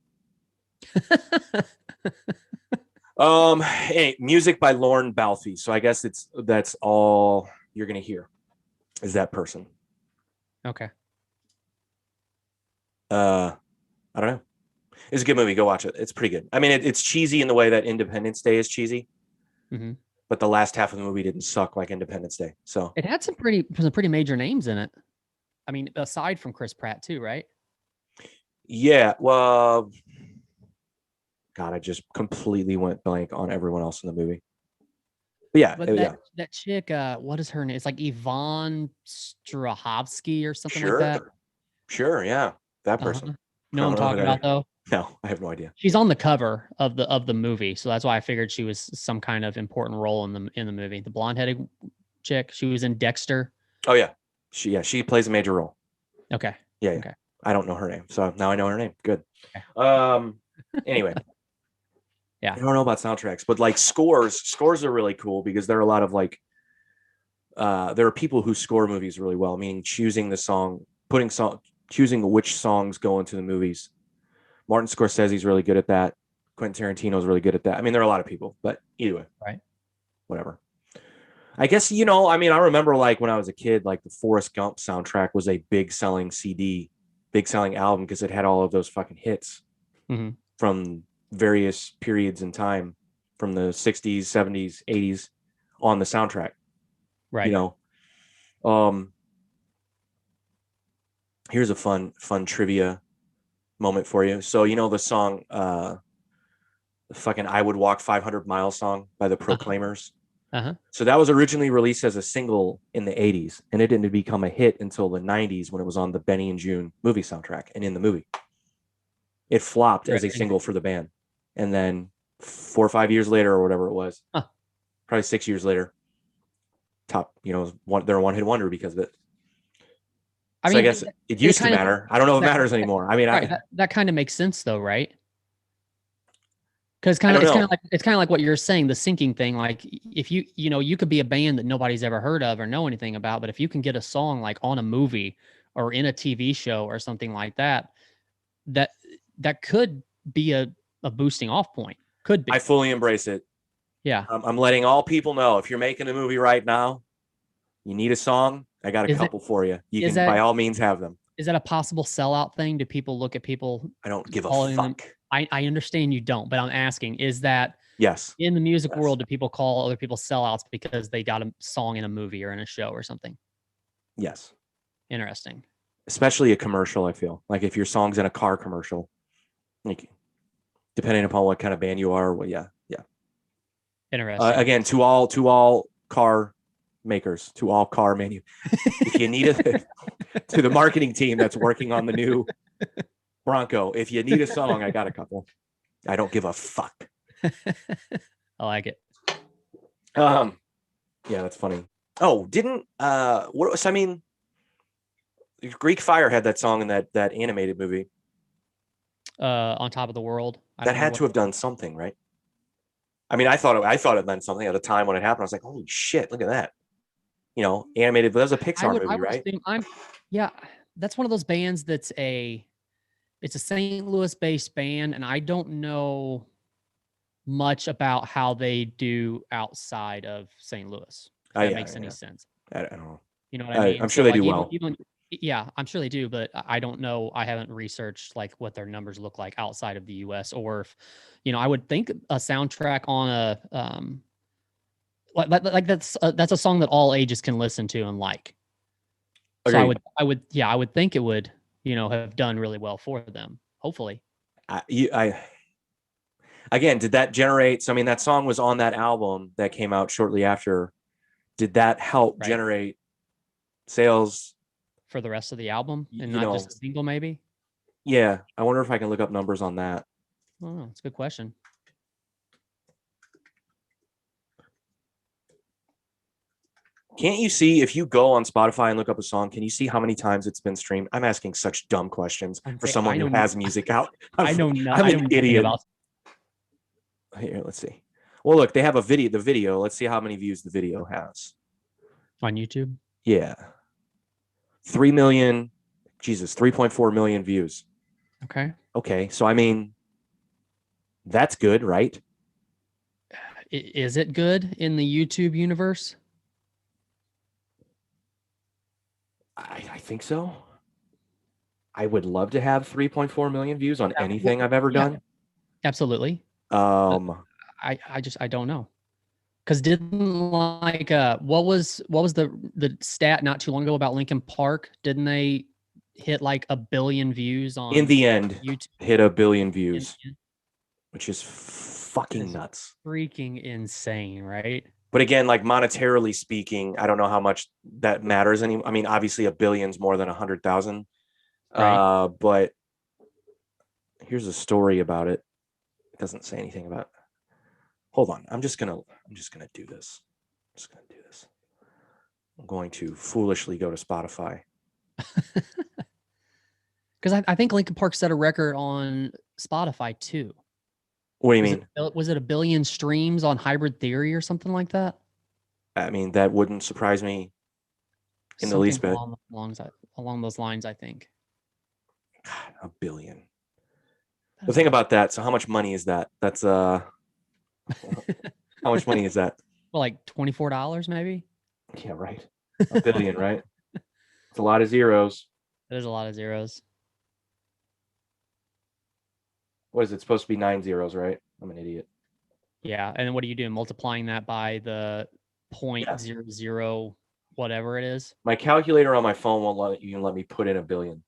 Hey, music by Lorne Balfe. So I guess that's all you're gonna hear is that person. Okay. I don't know. It's a good movie. Go watch it. It's pretty good. I mean, it's cheesy in the way that Independence Day is cheesy, Hmm. but the last half of the movie didn't suck like Independence Day. So It had some pretty major names in it. I mean, aside from Chris Pratt too, right? yeah, well, God, I just completely went blank on everyone else in the movie. But yeah, But yeah, that chick, what is her name? It's like Yvonne Strahovski or something like that. sure, yeah, that Uh-huh. person. Know I what don't I'm know who talking that is. about though? No, I have no idea. She's on the cover of the movie, so that's why I figured she was some kind of important role in the movie. The blonde-headed chick, she was in Dexter. Oh yeah, she plays a major role. Okay. Yeah. Okay. I don't know her name, so now I know her name. Good. Okay. Anyway, Yeah. I don't know about soundtracks, but like scores are really cool because there are a lot of like there are people who score movies really well, meaning choosing the song, choosing which songs go into the movies. Martin Scorsese's really good at that. Quentin Tarantino's really good at that. I mean, there are a lot of people, but either way, Right. whatever. I guess, I mean, I remember like when I was a kid, like the Forrest Gump soundtrack was a big selling CD, big selling album because it had all of those fucking hits from various periods in time from the 60s, 70s, 80s on the soundtrack. Right. Here's a fun trivia moment for you. So, the song, the fucking I Would Walk 500 Miles song by the Proclaimers. Uh-huh. So that was originally released as a single in the 80s, and it didn't become a hit until the 90s when it was on the Benny and June movie soundtrack and in the movie. It flopped as a single for the band. And then 4 or 5 years later or whatever it was, probably 6 years later, they're a one-hit wonder because of it. I guess it used to matter. I don't know if it matters anymore. I mean, that kind of makes sense though, right? Because it's kind of like what you're saying, the syncing thing. Like if you could be a band that nobody's ever heard of or know anything about, but if you can get a song like on a movie or in a TV show or something like that, that could be a boosting off point. Could be. I fully embrace it. Yeah. I'm letting all people know if you're making a movie right now, you need a song. I got a couple for you. You can by all means have them. Is that a possible sellout thing? Do people look at people? I don't give a fuck. I understand you don't, but I'm asking, is that yes in the music world, do people call other people sellouts because they got a song in a movie or in a show or something? Yes. Interesting. Especially a commercial, I feel. Like if your song's in a car commercial, like depending upon what kind of band you are, well, yeah. Interesting. Again, to all car makers, to all car if you need it, to the marketing team that's working on the new Bronco, if you need a song, I got a couple. I don't give a fuck. I like it. Yeah, that's funny. Oh, Greek Fire had that song in that animated movie. On Top of the World. That had to have done something, right? I mean, I thought it meant something at the time when it happened. I was like, holy shit, look at that. Animated, but that was a Pixar movie, right? Yeah, that's one of those bands it's a St. Louis based band, and I don't know much about how they do outside of St. Louis. If that makes any sense. I don't know. You know what I mean? I'm sure they do well. Yeah, I'm sure they do, but I don't know. I haven't researched like what their numbers look like outside of the U.S. or if, I would think a soundtrack on a like that's a song that all ages can listen to and like. So I would think it would have done really well for them. Hopefully. Again, did that generate? So I mean, that song was on that album that came out shortly after. Did that help generate sales for the rest of the album and not just a single, maybe? Yeah, I wonder if I can look up numbers on that. Oh, that's a good question. Can't you see if you go on Spotify and look up a song? Can you see how many times it's been streamed? I'm asking such dumb questions for someone who has music out. I know I'm an nothing idiot. about. Here, let's see. Well, look, they have a video. The video. Let's see how many views the video has on YouTube. Yeah, 3 million. Jesus, 3.4 million views. Okay. Okay, so I mean, that's good, right? Is it good in the YouTube universe? I think so. I would love to have 3.4 million views on anything I've ever done. Absolutely. I don't know. Because didn't like what was the stat not too long ago about Linkin Park? Didn't they hit like 1 billion views on in the end YouTube? Hit 1 billion views, which is fucking nuts. Freaking insane, right? But again, like monetarily speaking, I don't know how much that matters anymore. I mean, obviously 1 billion's more than 100,000. Right. But here's a story about it. It doesn't say anything about it. Hold on. I'm just gonna do this. I'm going to foolishly go to Spotify. Because I think Linkin Park set a record on Spotify too. What do you mean? Was it 1 billion streams on Hybrid Theory or something like that? I mean, that wouldn't surprise me in the least bit. Along those lines, I think. God, 1 billion. The thing about that, so how much money is that? That's how much money is that? Well, like $24 maybe? Yeah, right. 1 billion, right? It's a lot of zeros. It is a lot of zeros. What is it supposed to be? 9 zeros, right? I'm an idiot. Yeah, and then what are you doing? Multiplying that by the 0.00 whatever it is. My calculator on my phone won't let me put in 1 billion.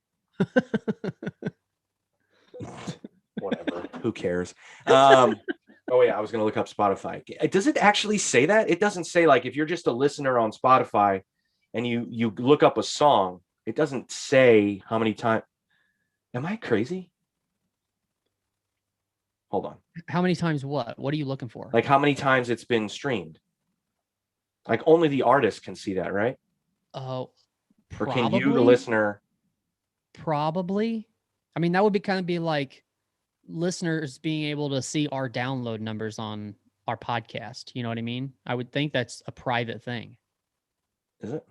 Whatever. Who cares? Oh yeah, I was gonna look up Spotify. Does it actually say that? It doesn't say, like, if you're just a listener on Spotify and you look up a song, it doesn't say how many times. Am I crazy? Hold on. How many times what? What are you looking for? Like how many times it's been streamed? Like only the artist can see that, right? Oh, or can you, the listener? Probably. I mean, that would be like listeners being able to see our download numbers on our podcast. You know what I mean? I would think that's a private thing. Is it?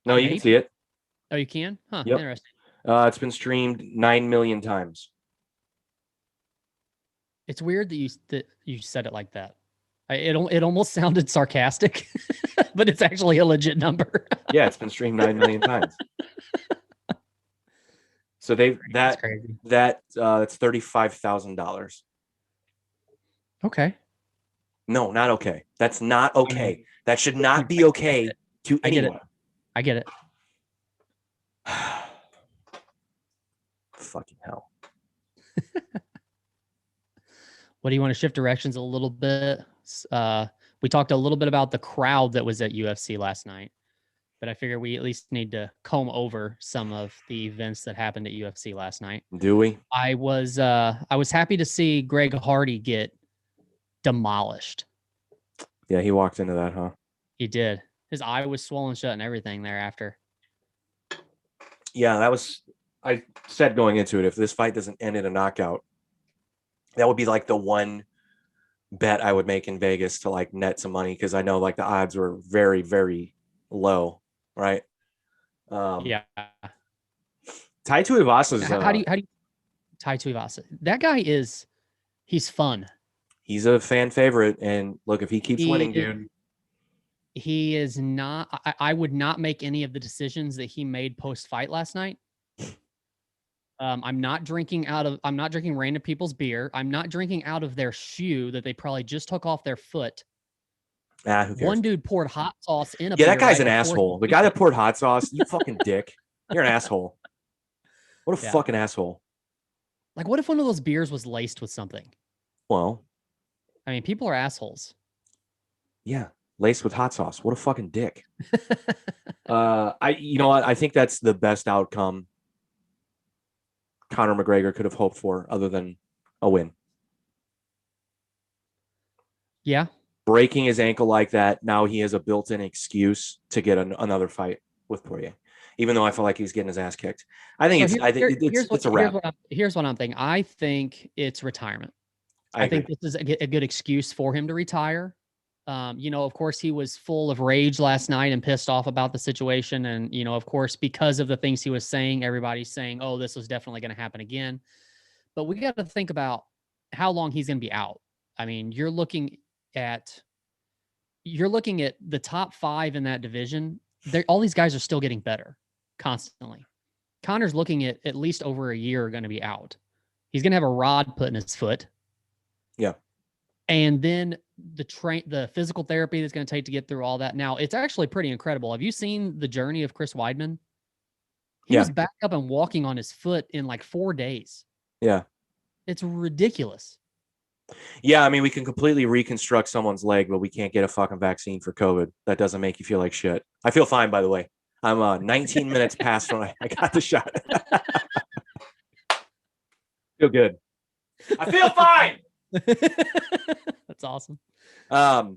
No, you can see it. Oh, you can? Huh. Yep. Interesting. It's been streamed 9 million times. It's weird that you said it like that. It almost sounded sarcastic, but it's actually a legit number. Yeah, it's been streamed 9 million times. So that's $35,000. Okay. No, not okay. That's not okay. That should not be okay to anyone. I get it. Fucking hell. What do you want to shift directions a little bit? We talked a little bit about the crowd that was at UFC last night, but I figure we at least need to comb over some of the events that happened at UFC last night. Do we? I was happy to see Greg Hardy get demolished. Yeah, he walked into that, huh? He did. His eye was swollen shut and everything thereafter. Yeah, I said going into it, if this fight doesn't end in a knockout, that would be like the one bet I would make in Vegas to like net some money, because I know like the odds were very, very low, right? Yeah. Tai Tuivasa. How do you Tai Tuivasa? That guy he's fun. He's a fan favorite, and look, if he keeps winning, dude. He is not. I would not make any of the decisions that he made post fight last night. I'm not drinking random people's beer. I'm not drinking out of their shoe that they probably just took off their foot. Who cares? One dude poured hot sauce in a beer. Yeah, that guy's an asshole. The guy that poured hot sauce, you fucking dick. You're an asshole. What a fucking asshole. Like, what if one of those beers was laced with something? Well, I mean, people are assholes. Yeah, laced with hot sauce. What a fucking dick. You know what? I think that's the best outcome Conor McGregor could have hoped for, other than a win. Yeah. breaking his ankle like that, now he has a built-in excuse to get another fight with Poirier, even though I feel like he's getting his ass kicked. I think it's a wrap. Here's what I'm thinking. I think it's retirement. I think this is a good excuse for him to retire. Of course, he was full of rage last night and pissed off about the situation. And, of course, because of the things he was saying, everybody's saying, oh, this was definitely going to happen again. But we got to think about how long he's going to be out. I mean, you're looking at the top 5 in that division. All these guys are still getting better constantly. Conor's looking at least over a year going to be out. He's going to have a rod put in his foot. Yeah. And then the physical therapy that's going to take to get through all that. Now, it's actually pretty incredible. Have you seen the journey of Chris Weidman? He was back up and walking on his foot in like 4 days. Yeah. It's ridiculous. Yeah, I mean, we can completely reconstruct someone's leg, but we can't get a fucking vaccine for COVID. That doesn't make you feel like shit. I feel fine, by the way. I'm 19 minutes past when I got the shot. Feel good. I feel fine. That's awesome. But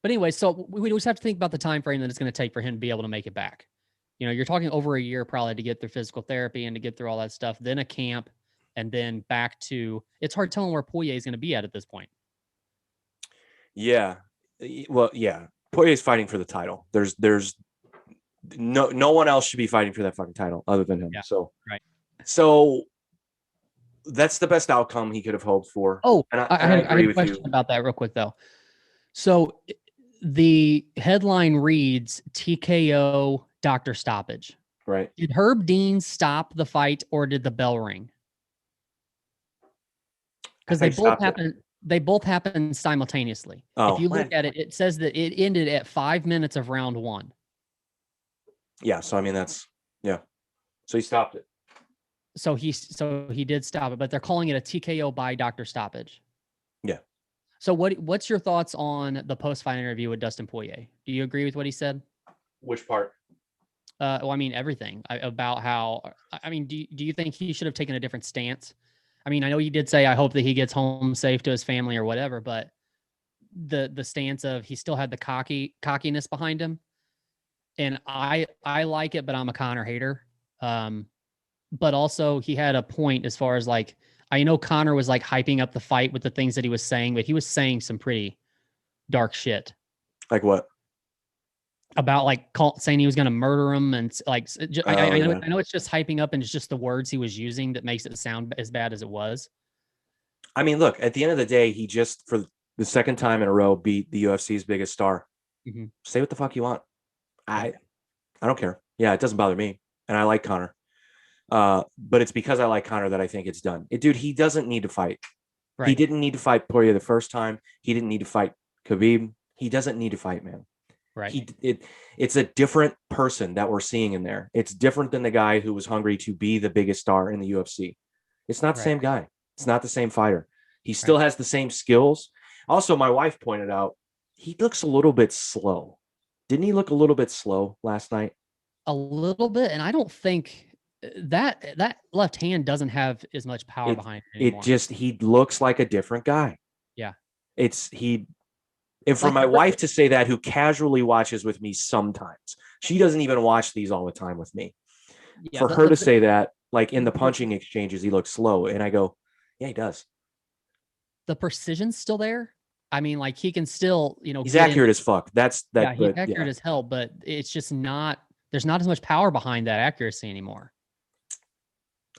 anyway, so we just have to think about the time frame that it's going to take for him to be able to make it back. You're talking over a year probably to get through physical therapy and to get through all that stuff, then a camp, and then back to. It's hard telling where Poirier is going to be at this point. Yeah, well, yeah, Poirier is fighting for the title. There's no one else should be fighting for that fucking title other than him. Yeah, so right. So that's the best outcome he could have hoped for. Oh, and I had a question about that real quick though. So the headline reads TKO doctor stoppage. Right. Did Herb Dean stop the fight or did the bell ring? Because they both happened simultaneously. If you look at it, it says that it ended at 5 minutes of round 1. Yeah, so I mean so he stopped it. So he did stop it, but they're calling it a TKO by doctor stoppage. Yeah. So what's your thoughts on the post-fight interview with Dustin Poirier? Do you agree with what he said? Which part? Well, I mean everything about how. I mean, do you think he should have taken a different stance? I mean, I know you did say I hope that he gets home safe to his family or whatever, but the stance of he still had the cockiness behind him, and I like it, but I'm a Conor hater. But also he had a point as far as like, I know Conor was like hyping up the fight with the things that he was saying, but he was saying some pretty dark shit. Like what? About like saying he was going to murder him. And like, I know it's just hyping up and it's just the words he was using that makes it sound as bad as it was. I mean, look, at the end of the day, he just, for the second time in a row, beat the UFC's biggest star. Mm-hmm. Say what the fuck you want. I don't care. Yeah, it doesn't bother me. And I like Conor. But it's because I like Conor that I think it's done. Dude, he doesn't need to fight. Right. He didn't need to fight Poirier the first time. He didn't need to fight Khabib. He doesn't need to fight, man. Right. It's a different person that we're seeing in there. It's different than the guy who was hungry to be the biggest star in the UFC. It's not the same guy. It's not the same fighter. He still has the same skills. Also, my wife pointed out, he looks a little bit slow. Didn't he look a little bit slow last night? A little bit. And I don't think that left hand doesn't have as much power behind it anymore. He looks like a different guy. Yeah. And for my wife to say that, who casually watches with me sometimes, she doesn't even watch these all the time with me. Yeah, for her to say that, like in the punching exchanges, he looks slow. And I go, yeah, he does. The precision's still there. I mean, like he can still, he's accurate as fuck. He's accurate as hell, but it's just not, there's not as much power behind that accuracy anymore.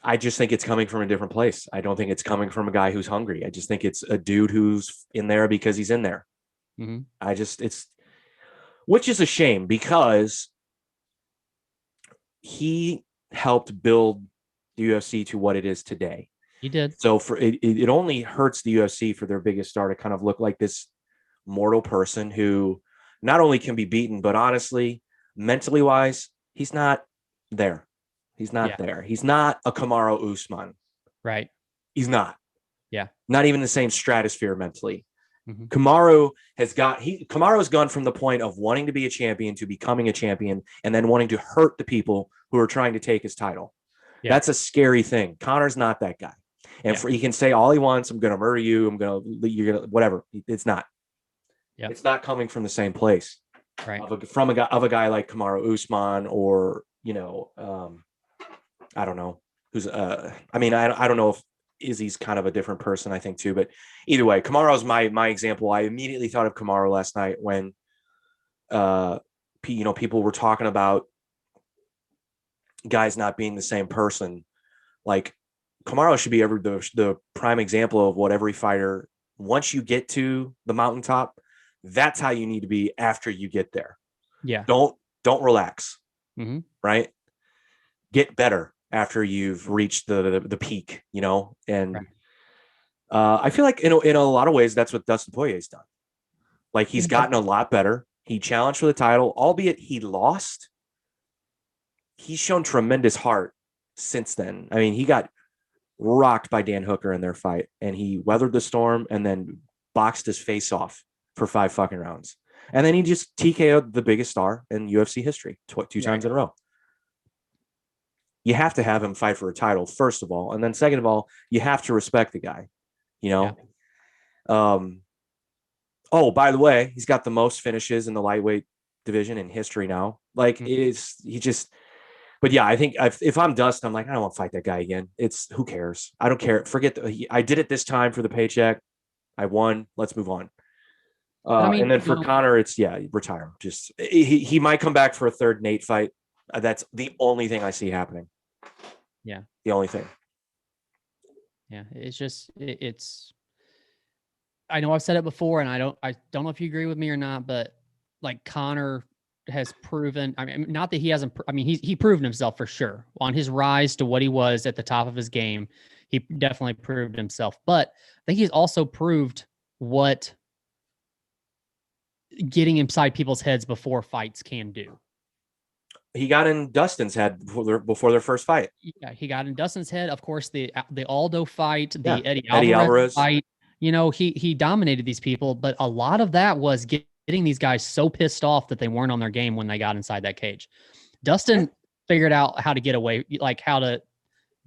I just think it's coming from a different place. I don't think it's coming from a guy who's hungry. I just think it's a dude who's in there because he's in there. Mm-hmm. Which is a shame because he helped build the UFC to what it is today. He did. So it only hurts the UFC for their biggest star to kind of look like this mortal person who not only can be beaten, but honestly, mentally wise, he's not there. He's not there. He's not a Kamaru Usman. Right. He's not. Yeah. Not even the same stratosphere mentally. Mm-hmm. Kamaru has gone from the point of wanting to be a champion to becoming a champion and then wanting to hurt the people who are trying to take his title. Yeah. That's a scary thing. Conor's not that guy. And he can say all he wants. I'm going to murder you. You're going to, whatever. It's not. Yeah. It's not coming from the same place. Right. From a guy like Kamaru Usman, or I don't know who's. I mean, I don't know if Izzy's kind of a different person, I think too. But either way, Kamaru's my example. I immediately thought of Kamaru last night when, people were talking about guys not being the same person. Like Kamaru should be the prime example of what every fighter, once you get to the mountaintop, that's how you need to be after you get there. Yeah. Don't relax. Mm-hmm. Right. Get better after you've reached the peak, and Right. I feel like in a lot of ways that's what Dustin Poirier's done. Like he's gotten a lot better. He challenged for the title, albeit he lost. He's shown tremendous heart since then. I mean, he got rocked by Dan Hooker in their fight, and he weathered the storm and then boxed his face off for 5 fucking rounds. And then he just TKO'd the biggest star in UFC history two times in a row. You have to have him fight for a title, first of all. And then second of all, you have to respect the guy, Yeah. Oh, by the way, he's got the most finishes in the lightweight division in history now. Like but yeah, I think if I'm Dustin, I'm like, I don't want to fight that guy again. Who cares? I don't care. Forget I did it this time for the paycheck. I won. Let's move on. And then for Conor, it's retire. Just he might come back for a third Nate fight. That's the only thing I see happening. Yeah. The only thing. Yeah. It's just, I know I've said it before, and I don't know if you agree with me or not, but like Conor has proven, I mean, not that he hasn't, I mean, he proven himself for sure on his rise to what he was at the top of his game. He definitely proved himself, but I think he's also proved what getting inside people's heads before fights can do. He got in Dustin's head before their first fight. Yeah, he got in Dustin's head. Of course, the Aldo fight, the Eddie Alvarez fight. He dominated these people, but a lot of that was getting these guys so pissed off that they weren't on their game when they got inside that cage. Dustin figured out how to get away, like how to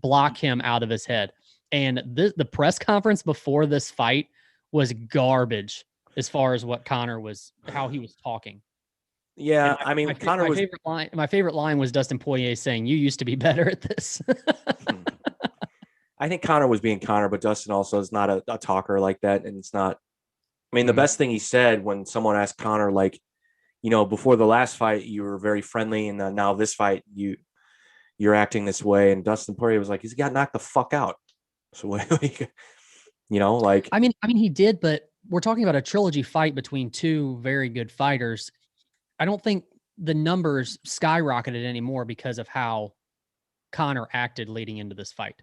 block him out of his head. And the press conference before this fight was garbage as far as what Conor was, how he was talking. Yeah, I mean, Conor was my favorite line was Dustin Poirier saying, "You used to be better at this." I think Conor was being Conor, but Dustin also is not a talker like that, and it's not. I mean, the best thing he said when someone asked Conor, like, before the last fight, you were very friendly, and now this fight, you're acting this way, and Dustin Poirier was like, he's got knocked the fuck out. So, like. I mean, he did, but we're talking about a trilogy fight between two very good fighters. I don't think the numbers skyrocketed anymore because of how Conor acted leading into this fight.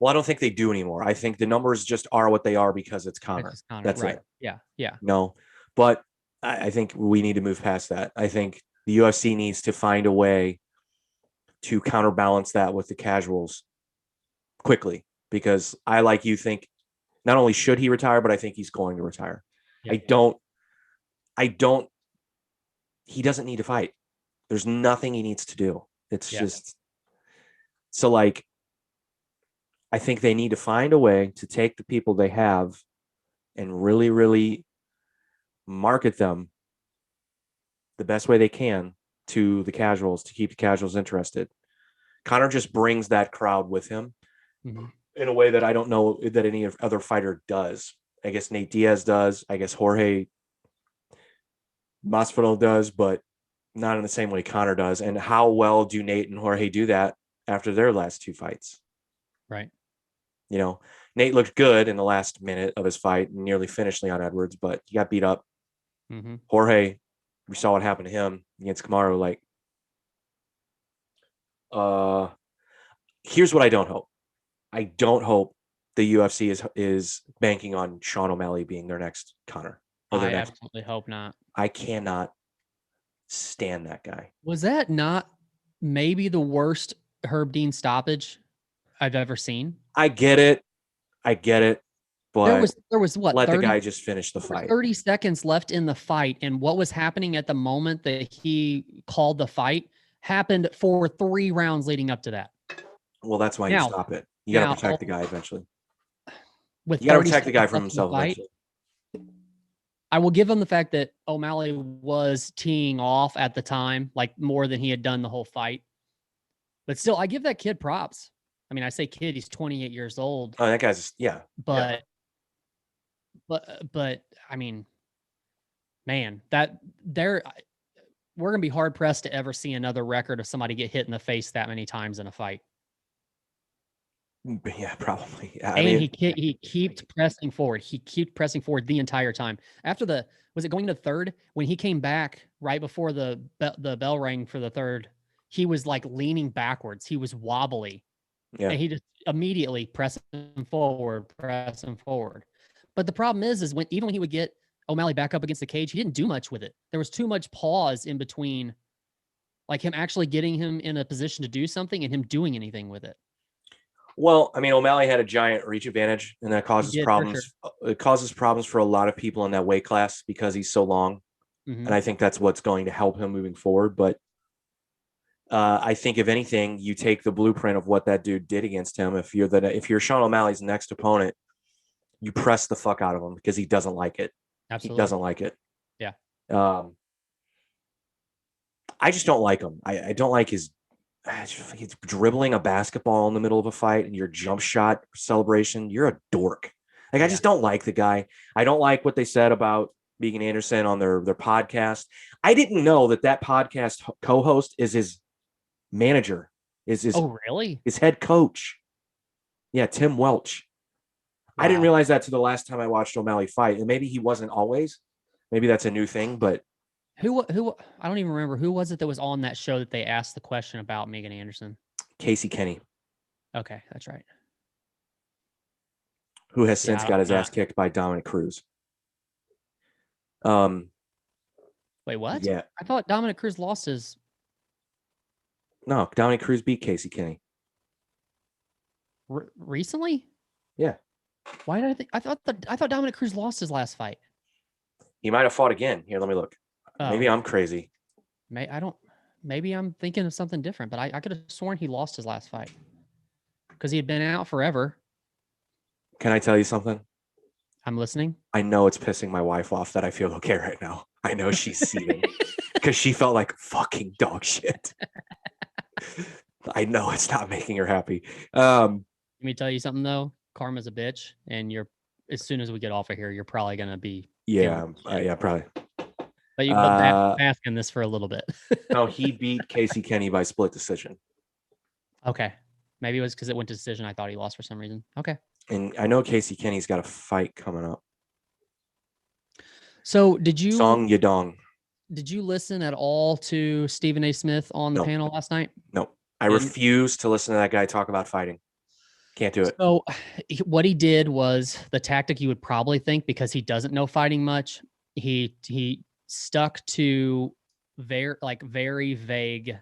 Well, I don't think they do anymore. I think the numbers just are what they are because it's Conor. That's right. It. Yeah. No, but I think we need to move past that. I think the UFC needs to find a way to counterbalance that with the casuals quickly, because I, like you, think not only should he retire, but I think he's going to retire. Yeah. I don't. He doesn't need to fight. There's nothing he needs to do. It's just so, like, I think they need to find a way to take the people they have and really, really market them the best way they can to the casuals, to keep the casuals interested. Conor just brings that crowd with him in a way that I don't know that any other fighter does. I guess Nate Diaz does. I guess Jorge Masvidal does, but not in the same way Conor does. And how well do Nate and Jorge do that after their last 2 fights? Right. Nate looked good in the last minute of his fight and nearly finished Leon Edwards, but he got beat up. Jorge, we saw what happened to him against Kamaru. Like, here's what I don't hope. I don't hope the UFC is banking on Sean O'Malley being their next Conor. Absolutely hope not. I cannot stand that guy. Was that not maybe the worst Herb Dean stoppage I've ever seen? I get it, but there was what? Let the guy just finish the fight. 30 seconds left in the fight, and what was happening at the moment that he called the fight happened for 3 rounds leading up to that. Well, that's why you stop it. You got to protect the guy eventually. You got to protect the guy from himself eventually. I will give him the fact that O'Malley was teeing off at the time, like more than he had done the whole fight. But still, I give that kid props. I mean, I say kid, he's 28 years old. Oh, that guy's But I mean, man, we're gonna be hard pressed to ever see another record of somebody get hit in the face that many times in a fight. Yeah, probably. Yeah, And he kept pressing forward. He kept pressing forward the entire time. After was it going to third? When he came back right before the bell rang for the third, he was like leaning backwards. He was wobbly. Yeah. And he just immediately pressing forward. But the problem is even when he would get O'Malley back up against the cage, he didn't do much with it. There was too much pause in between, like him actually getting him in a position to do something and him doing anything with it. Well, I mean, O'Malley had a giant reach advantage, and that causes problems. Sure. It causes problems for a lot of people in that weight class because he's so long. Mm-hmm. And I think that's what's going to help him moving forward. But I think if anything, you take the blueprint of what that dude did against him. If you're Sean O'Malley's next opponent, you press the fuck out of him because he doesn't like it. Absolutely. He doesn't like it. Yeah. I just don't like him. I don't like he's dribbling a basketball in the middle of a fight and your jump shot celebration. You're a dork. I just don't like the guy. I don't like what they said about Megan Anderson on their podcast. I didn't know that podcast co-host is his manager. Oh, really? His head coach. Yeah, Tim Welch. Wow. I didn't realize that till the last time I watched O'Malley fight. And maybe he wasn't always. Maybe that's a new thing, but who I don't even remember who was it that was on that show that they asked the question about Megan Anderson. Casey Kenny. Okay, that's right. Who has since got his ass kicked by Dominic Cruz. Wait, what? Yeah. I thought Dominic Cruz lost his. No, Dominic Cruz beat Casey Kenny. Recently? Yeah. Why did I think I thought Dominic Cruz lost his last fight? He might have fought again. Here, let me look. Maybe I'm crazy. Maybe I'm thinking of something different, but I could have sworn he lost his last fight because he had been out forever. Can I tell you something? I'm listening. I know it's pissing my wife off that I feel okay right now. I know she's seething because she felt like fucking dog shit. I know it's not making her happy. Let me tell you something though. Karma's a bitch, and as soon as we get off of here, you're probably gonna be. Yeah, probably. But you put bask in this for a little bit. No, he beat Casey Kenny by split decision. Okay. Maybe it was because it went to decision. I thought he lost for some reason. Okay. And I know Casey Kenny's got a fight coming up. So did you Song Yadong? Did you listen at all to Stephen A. Smith on the panel last night? No. I refuse to listen to that guy talk about fighting. Can't do it. So what he did was the tactic you would probably think, because he doesn't know fighting much. He stuck to very vague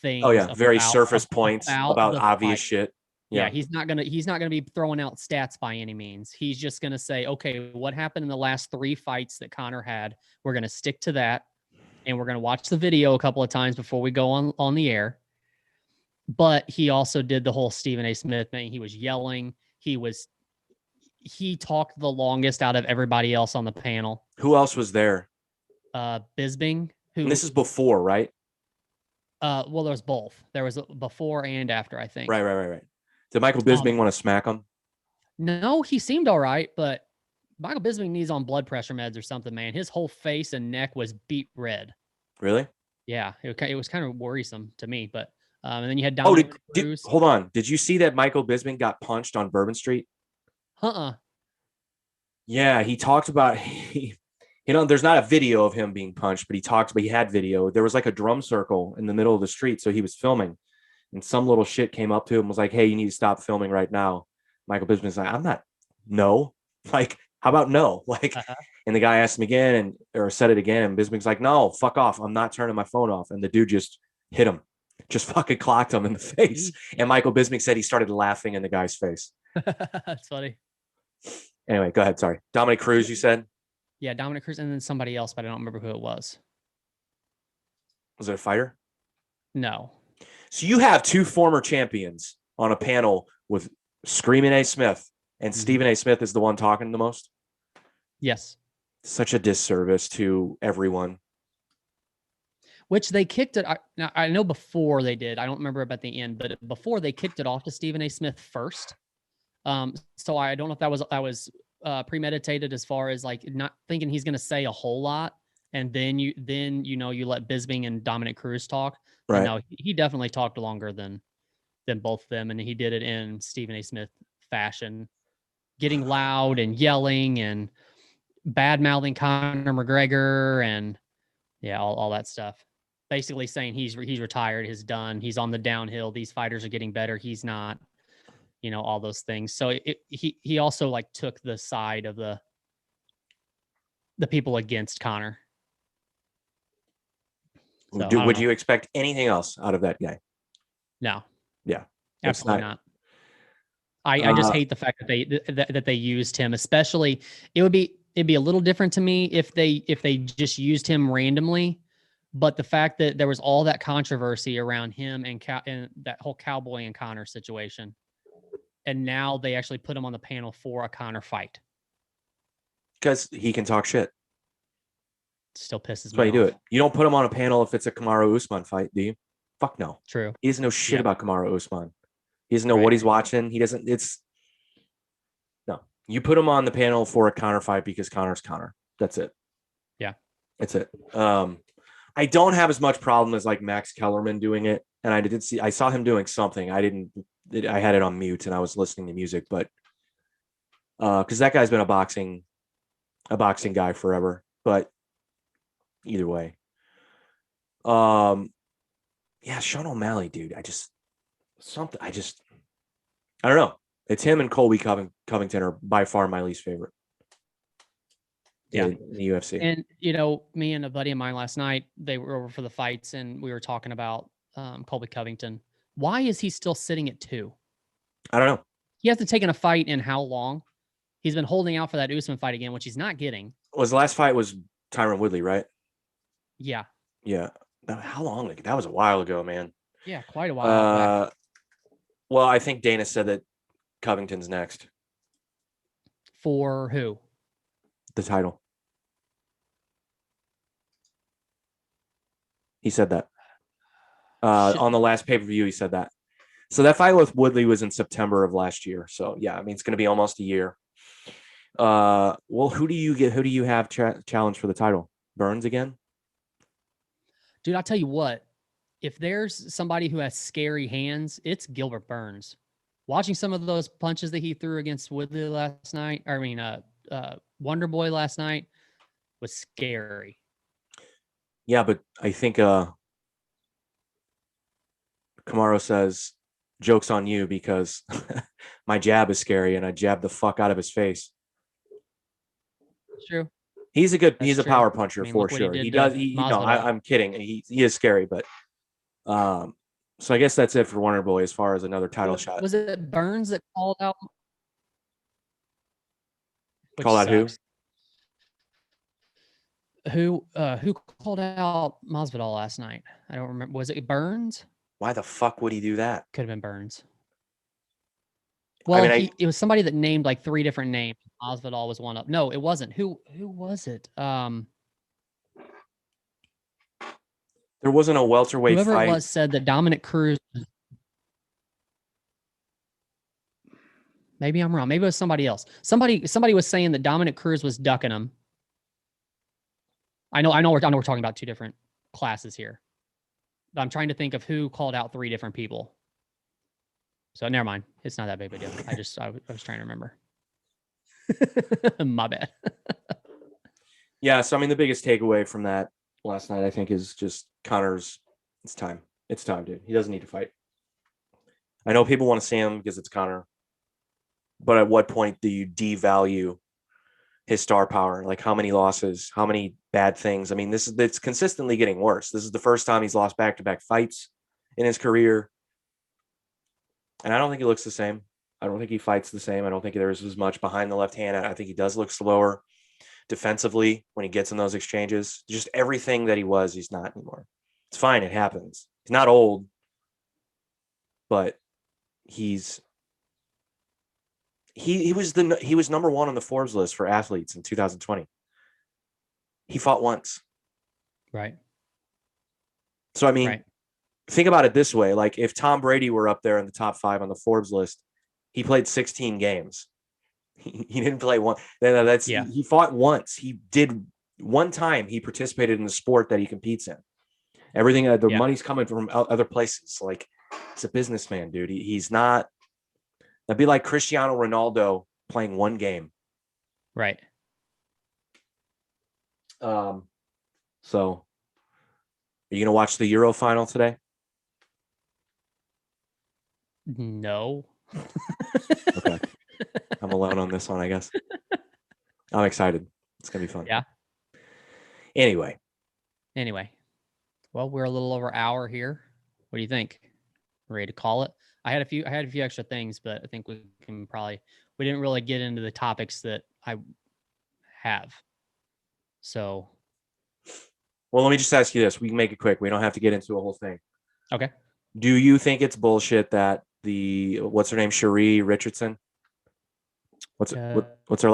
things. Oh yeah, very surface points about obvious shit. Yeah, he's not gonna be throwing out stats by any means. He's just gonna say, okay, what happened in the last 3 fights that Conor had? We're gonna stick to that, and we're gonna watch the video a couple of times before we go on the air. But he also did the whole Stephen A. Smith thing. He was yelling. He talked the longest out of everybody else on the panel. Who else was there? Bisping. And this is before, right? Well, there was both. There was before and after, I think. Right. Did Michael Bisping want to smack him? No, he seemed all right, but Michael Bisping needs on blood pressure meds or something, man. His whole face and neck was beet red. Really? Yeah, it was kind of worrisome to me, but and then you had Dominic Cruz. Hold on. Did you see that Michael Bisping got punched on Bourbon Street? Yeah, he talked about there's not a video of him being punched, but he had video. There was like a drum circle in the middle of the street, so he was filming, and some little shit came up to him and was like, "Hey, you need to stop filming right now." Michael Bisping's like, "I'm not. No, like, how about no?" Like, and the guy asked him again or said it again, and Bisping's like, "No, fuck off. I'm not turning my phone off." And the dude just hit him, just fucking clocked him in the face. And Michael Bisping said he started laughing in the guy's face. That's funny. Anyway, go ahead. Sorry. Dominic Cruz, you said? Yeah, Dominic Cruz, and then somebody else, but I don't remember who it was. Was it a fighter? No. So you have 2 former champions on a panel with Screaming A. Smith, and Stephen A. Smith is the one talking the most? Yes. Such a disservice to everyone. Which they kicked it. Now I know before they did. I don't remember about the end, but before they kicked it off to Stephen A. Smith first. So I don't know if that was premeditated as far as like not thinking he's going to say a whole lot, and then you let Bisping and Dominic Cruz talk. Right. And no, he definitely talked longer than both of them, and he did it in Stephen A. Smith fashion, getting loud and yelling and bad mouthing Conor McGregor and all that stuff. Basically saying he's retired, he's done, he's on the downhill. These fighters are getting better. He's not, all those things. So he also like took the side of the people against Conor. So, would you expect anything else out of that guy? No. Yeah. Absolutely not. I just hate the fact that they used him, especially it'd be a little different to me if they just used him randomly. But the fact that there was all that controversy around him and that whole Cowboy and Conor situation, and now they actually put him on the panel for a Conor fight because he can talk shit. Still pisses me off. That's why you do it. You don't put him on a panel if it's a Kamaru Usman fight, do you? Fuck no. True. He doesn't know shit about Kamaru Usman. He doesn't know what he's watching. He doesn't. No. You put him on the panel for a Conor fight because Conor's Conor. That's it. Yeah. That's it. I don't have as much problem as like Max Kellerman doing it. And I saw him doing something. I had it on mute and I was listening to music, but because that guy's been a boxing guy forever. But either way. Sean O'Malley, dude. I don't know. It's him and Colby Covington are by far my least favorite. In the UFC. And me and a buddy of mine last night, they were over for the fights and we were talking about Colby Covington. Why is he still sitting at 2? I don't know. He hasn't taken a fight in how long? He's been holding out for that Usman fight again, which he's not getting. The last fight was Tyron Woodley, right? Yeah. Yeah. How long? That was a while ago, man. Yeah, quite a while back. Well, I think Dana said that Covington's next. For who? The title. He said that. On the last pay-per-view, he said that. So that fight with Woodley was in September of last year. So yeah, I mean, it's going to be almost a year. Well, who do you have challenge for the title? Burns again? Dude, I'll tell you what. If there's somebody who has scary hands, it's Gilbert Burns. Watching some of those punches that he threw against Woodley last night, Wonder Boy last night was scary. Yeah, but I think Kamaru says, joke's on you because my jab is scary and I jabbed the fuck out of his face. True. He's a power puncher for sure. I'm kidding. He is scary, but so I guess that's it for Wonder Boy as far as another title shot. Was it Burns that called out? Call out who? Who called out Masvidal last night? I don't remember. Was it Burns? Why the fuck would he do that? Could have been Burns. Well, it was somebody that named like 3 different names. Masvidal was one up. No, it wasn't. Who was it? There wasn't a welterweight whoever fight. It was said that Dominic Cruz. Maybe I'm wrong. Maybe it was somebody else. Somebody was saying that Dominic Cruz was ducking him. I know we're talking about 2 different classes here. But I'm trying to think of who called out 3 different people. So never mind. It's not that big of a deal. I was trying to remember. My bad. Yeah, so I mean the biggest takeaway from that last night, I think, is just Conor's. It's time. It's time, dude. He doesn't need to fight. I know people want to see him because it's Conor, but at what point do you devalue his star power? Like how many losses, how many bad things? I mean, it's consistently getting worse. This is the first time he's lost back-to-back fights in his career. And I don't think he looks the same. I don't think he fights the same. I don't think there's as much behind the left hand. I think he does look slower defensively when he gets in those exchanges. Just everything that he was, he's not anymore. It's fine. It happens. He's not old, but he was number 1 on the Forbes list for athletes in 2020. He fought once. Right. So, I mean, Right. think about it this way. Like if Tom Brady were up there in the top 5 on the Forbes list, he played 16 games. He didn't play one. Yeah. He fought once. He did one time. He participated in the sport that he competes in. Everything, the Yeah. money's coming from other places. Like, he's a businessman, dude. He's not. That'd be like Cristiano Ronaldo playing one game. Right. So, are you gonna watch the Euro final today? No. Okay, I'm alone on this one, I guess. I'm excited. It's gonna be fun. Yeah. Anyway, Well, we're a little over an hour here. What do you think? Ready to call it? I had a few extra things, but I think we didn't really get into the topics that I have. So, well, let me just ask you this. We can make it quick. We don't have to get into a whole thing. okay. Do you think it's bullshit that what's her name, Cherie Richardson? What's her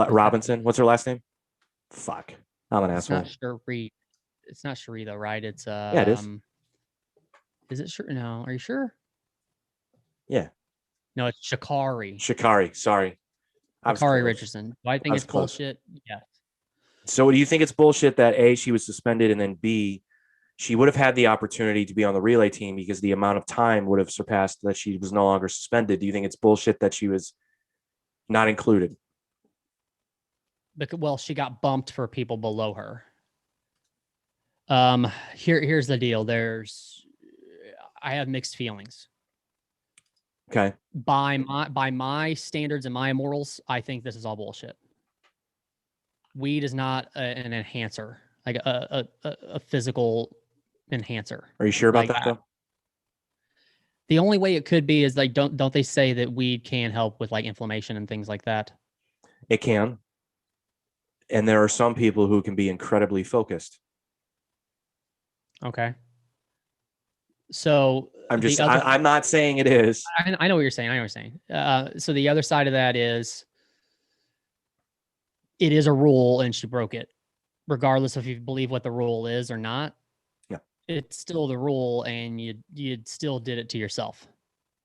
Robinson? What's her last name? Fuck, I'm an asshole. Not Cherie. It's not Cherie though, right? It's yeah, it is. Is it sure? No, are you sure? Yeah. No, it's Sha'Carri. Sorry. Sha'Carri Richardson. Do I think it's bullshit? Yeah. So do you think it's bullshit that A, she was suspended, and then B, she would have had the opportunity to be on the relay team because the amount of time would have surpassed that she was no longer suspended? Do you think it's bullshit that she was not included? Because, well, she got bumped for people below her. Here's the deal. I have mixed feelings. Okay. By my standards and my morals, I think this is all bullshit. Weed is not an enhancer, like a physical enhancer. Are you sure about that though? The only way it could be is like don't they say that weed can help with like inflammation and things like that? It can. And there are some people who can be incredibly focused. Okay. So I'm not saying it is. I know what you're saying. So the other side of that is it is a rule and she broke it, regardless if you believe what the rule is or not. Yeah. It's still the rule and you still did it to yourself.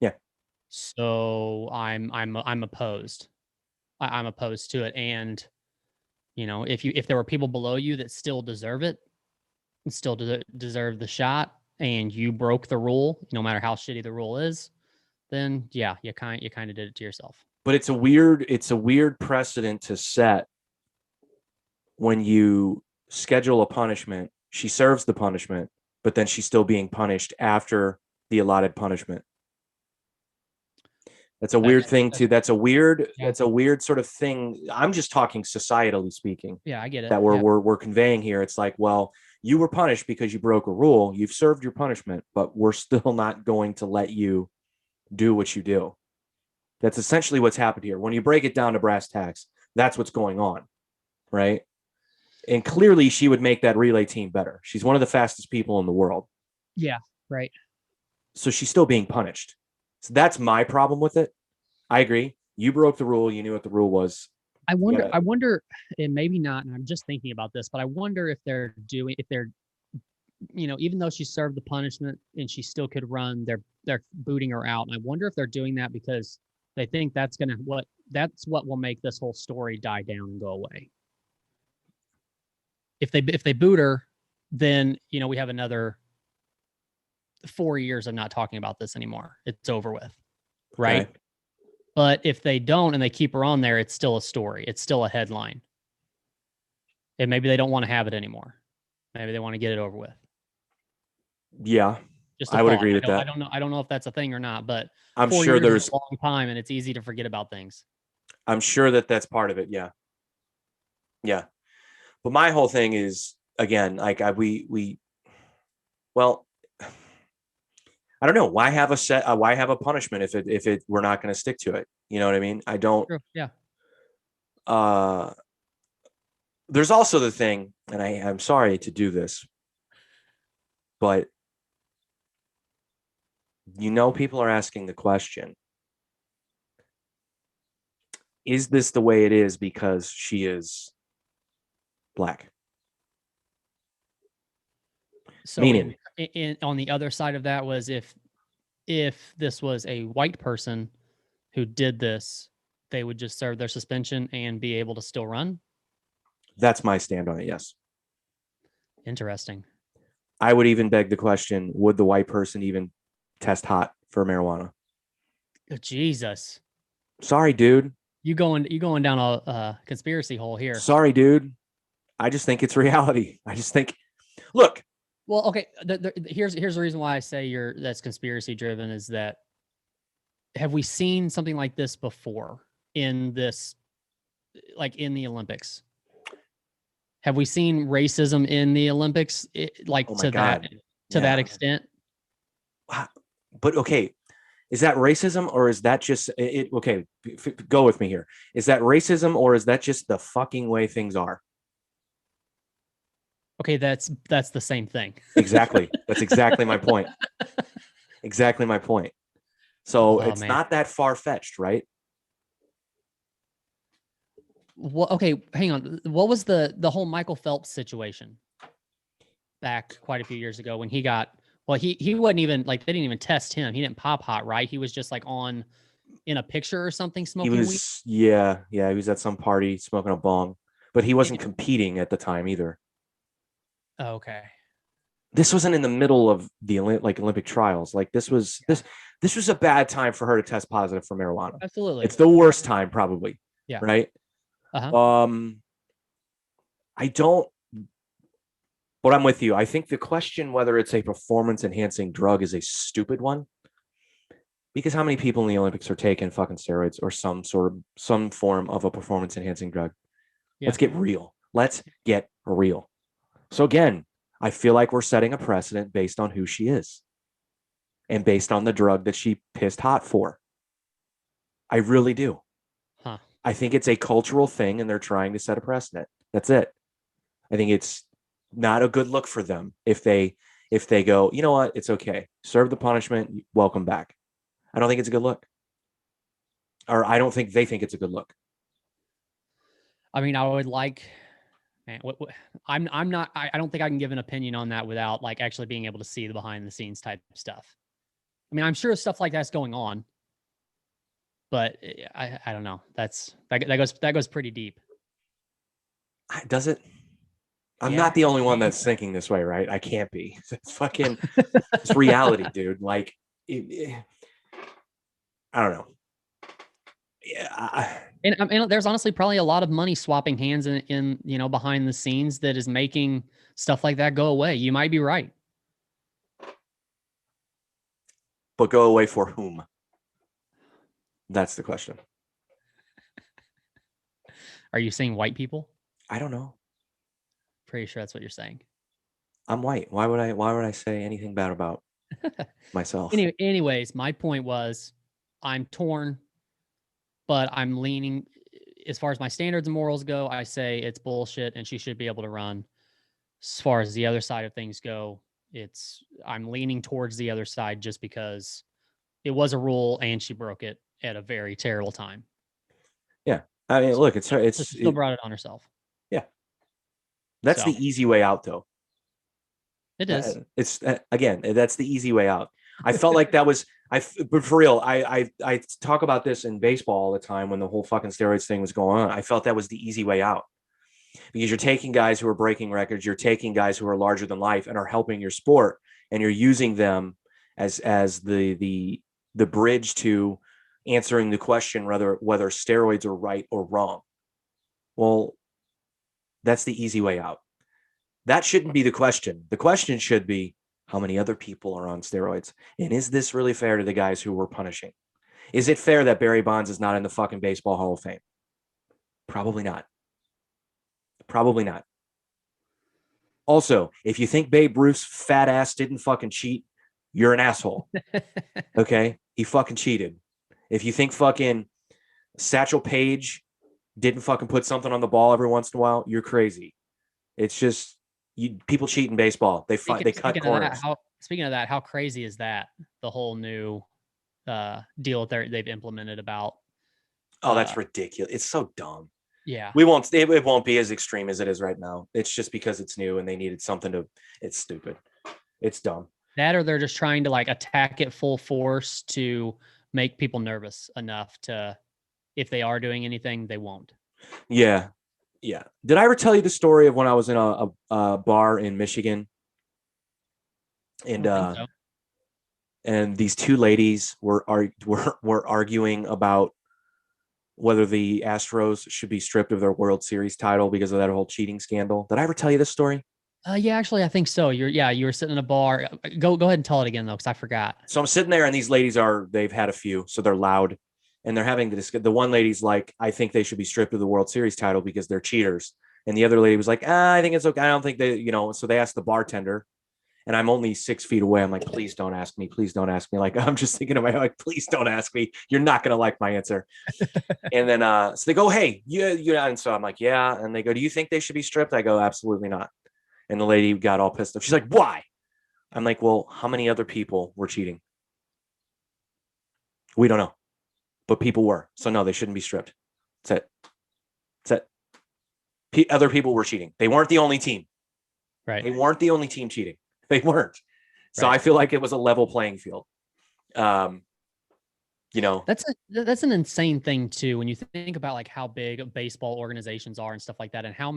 Yeah. So I'm opposed. I'm opposed to it. And if there were people below you that still deserve it and still deserve the shot, and you broke the rule, no matter how shitty the rule is, then yeah, you kind of did it to yourself. But it's a weird precedent to set when you schedule a punishment. She serves the punishment, but then she's still being punished after the allotted punishment. That's a weird thing too. That's a weird sort of thing. I'm just talking societally speaking. Yeah, I get it. That we're conveying here. It's like, well, you were punished because you broke a rule. You've served your punishment, but we're still not going to let you do what you do. That's essentially what's happened here. When you break it down to brass tacks, that's what's going on, right? And clearly she would make that relay team better. She's one of the fastest people in the world. Yeah, right. So she's still being punished. So that's my problem with it. I agree. You broke the rule. You knew what the rule was. I wonder, and maybe not, and I'm just thinking about this, but I wonder if they're even though she served the punishment and she still could run, they're booting her out. And I wonder if they're doing that because they think that's what will make this whole story die down and go away. If they boot her, then we have another 4 years of not talking about this anymore. It's over with, right? Okay. But if they don't and they keep her on there, it's still a story. It's still a headline. And maybe they don't want to have it anymore. Maybe they want to get it over with. Yeah, I would agree with that. I don't know if that's a thing or not, but I'm sure there's a long time and it's easy to forget about things. I'm sure that's part of it. Yeah. Yeah. But my whole thing is, again, like well, I don't know. Why have a punishment if we're not going to stick to it? You know what I mean? I don't. True. Yeah. There's also the thing, and I'm sorry to do this, but people are asking the question, is this the way it is because she is Black? So Meaning, in on the other side of that was if this was a white person who did this, they would just serve their suspension and be able to still run. that's my stand on it. Yes. Interesting. I would even beg the question, would the white person even test hot for marijuana? Oh, Jesus. Sorry, dude. You going down a conspiracy hole here. Sorry, dude. I just think it's reality. I just think, look. Well, okay. Here's the reason why I say that's conspiracy driven is that have we seen something like this before in this, like in the Olympics? Have we seen racism in the Olympics, like Oh my to God. that extent? But okay, is that racism or is that just it? Okay, go with me here. Is that racism or is that just the fucking way things are? Okay, that's the same thing. Exactly. That's exactly my point. Exactly my point. So Oh, it's man. not that far fetched, right? Well, okay, hang on. What was the whole Michael Phelps situation back quite a few years ago when he got? Well, he wasn't even like they didn't even test him. He didn't pop hot, right? He was just like on in a picture or something He smoking weed. was, yeah, he was at some party smoking a bong, but he wasn't competing at the time either. Oh, okay. This wasn't in the middle of the Olympic trials. Like this was a bad time for her to test positive for marijuana. Absolutely. It's the worst time probably. Yeah. Right. Uh-huh. I don't, but I'm with you. I think the question whether it's a performance enhancing drug is a stupid one. Because how many people in the Olympics are taking fucking steroids or some form of a performance enhancing drug? Yeah. Let's get real. Let's get real. So again, I feel like we're setting a precedent based on who she is and based on the drug that she pissed hot for. I really do. Huh. I think it's a cultural thing and they're trying to set a precedent. That's it. I think it's not a good look for them if they go, you know what, it's okay. Serve the punishment, welcome back. I don't think it's a good look. Or I don't think they think it's a good look. I mean, I would like, man, I'm not, I don't think I can give an opinion on that without like actually being able to see the behind the scenes type stuff. I mean, I'm sure stuff like that's going on, but I don't know. That goes pretty deep. Does it? I'm Yeah. not the only one that's thinking this way, right? I can't be. It's fucking, it's reality, dude. Like, I don't know. Yeah. And there's honestly probably a lot of money swapping hands in behind the scenes that is making stuff like that go away. You might be right. But go away for whom? That's the question. Are you saying white people? I don't know. Pretty sure that's what you're saying. I'm white. Why would I say anything bad about myself? Anyways, my point was I'm torn, but I'm leaning as far as my standards and morals go, I say it's bullshit and she should be able to run. As far as the other side of things go, I'm leaning towards the other side just because it was a rule and she broke it at a very terrible time. Yeah. I mean, look, she still brought it on herself. Yeah. That's the easy way out, though. It is. It's again, that's the easy way out. I felt like that was, but for real, I talk about this in baseball all the time when the whole fucking steroids thing was going on. I felt that was the easy way out because you're taking guys who are breaking records, you're taking guys who are larger than life and are helping your sport, and you're using them as the bridge to answering the question whether steroids are right or wrong. Well, that's the easy way out. That shouldn't be the question. The question should be, how many other people are on steroids? And is this really fair to the guys who we're punishing? Is it fair that Barry Bonds is not in the fucking Baseball Hall of Fame? Probably not. Probably not. Also, if you think Babe Ruth's fat ass didn't fucking cheat, you're an asshole. Okay? He fucking cheated. If you think fucking Satchel Paige didn't fucking put something on the ball every once in a while, you're crazy. It's just, people cheat in baseball. They cut corners. Speaking of that, how crazy is that? The whole new deal that they've implemented about. Oh, that's ridiculous. It's so dumb. Yeah. It won't be as extreme as it is right now. It's just because it's new and they needed something to, it's stupid. It's dumb. That or they're just trying to like attack it full force to make people nervous enough to, if they are doing anything, they won't. Yeah. Yeah. Did I ever tell you the story of when I was in a bar in Michigan? And So. and these two ladies were arguing about whether the Astros should be stripped of their World Series title because of that whole cheating scandal. Did I ever tell you this story? Yeah, actually, I think so. You were sitting in a bar. Go ahead and tell it again though, because I forgot. So I'm sitting there, and these ladies they've had a few, so they're loud, and they're having the one lady's like, I think they should be stripped of the World Series title because they're cheaters, and the other lady was like, I think it's okay. I don't think they, So they asked the bartender, and I'm only 6 feet away. I'm like, please don't ask me. Please don't ask me. Like, I'm just thinking of my, like, please don't ask me. You're not going to like my answer. And then, so they go, hey, and so I'm like, yeah. And they go, do you think they should be stripped? I go, absolutely not. And the lady got all pissed off. She's like, why? I'm like, well, how many other people were cheating? We don't know, but people were. So no, they shouldn't be stripped. That's it. Other people were cheating. They weren't the only team. Right. They weren't the only team cheating. They weren't. So right. I feel like it was a level playing field. That's an insane thing too, when you think about like how big baseball organizations are and stuff like that, and how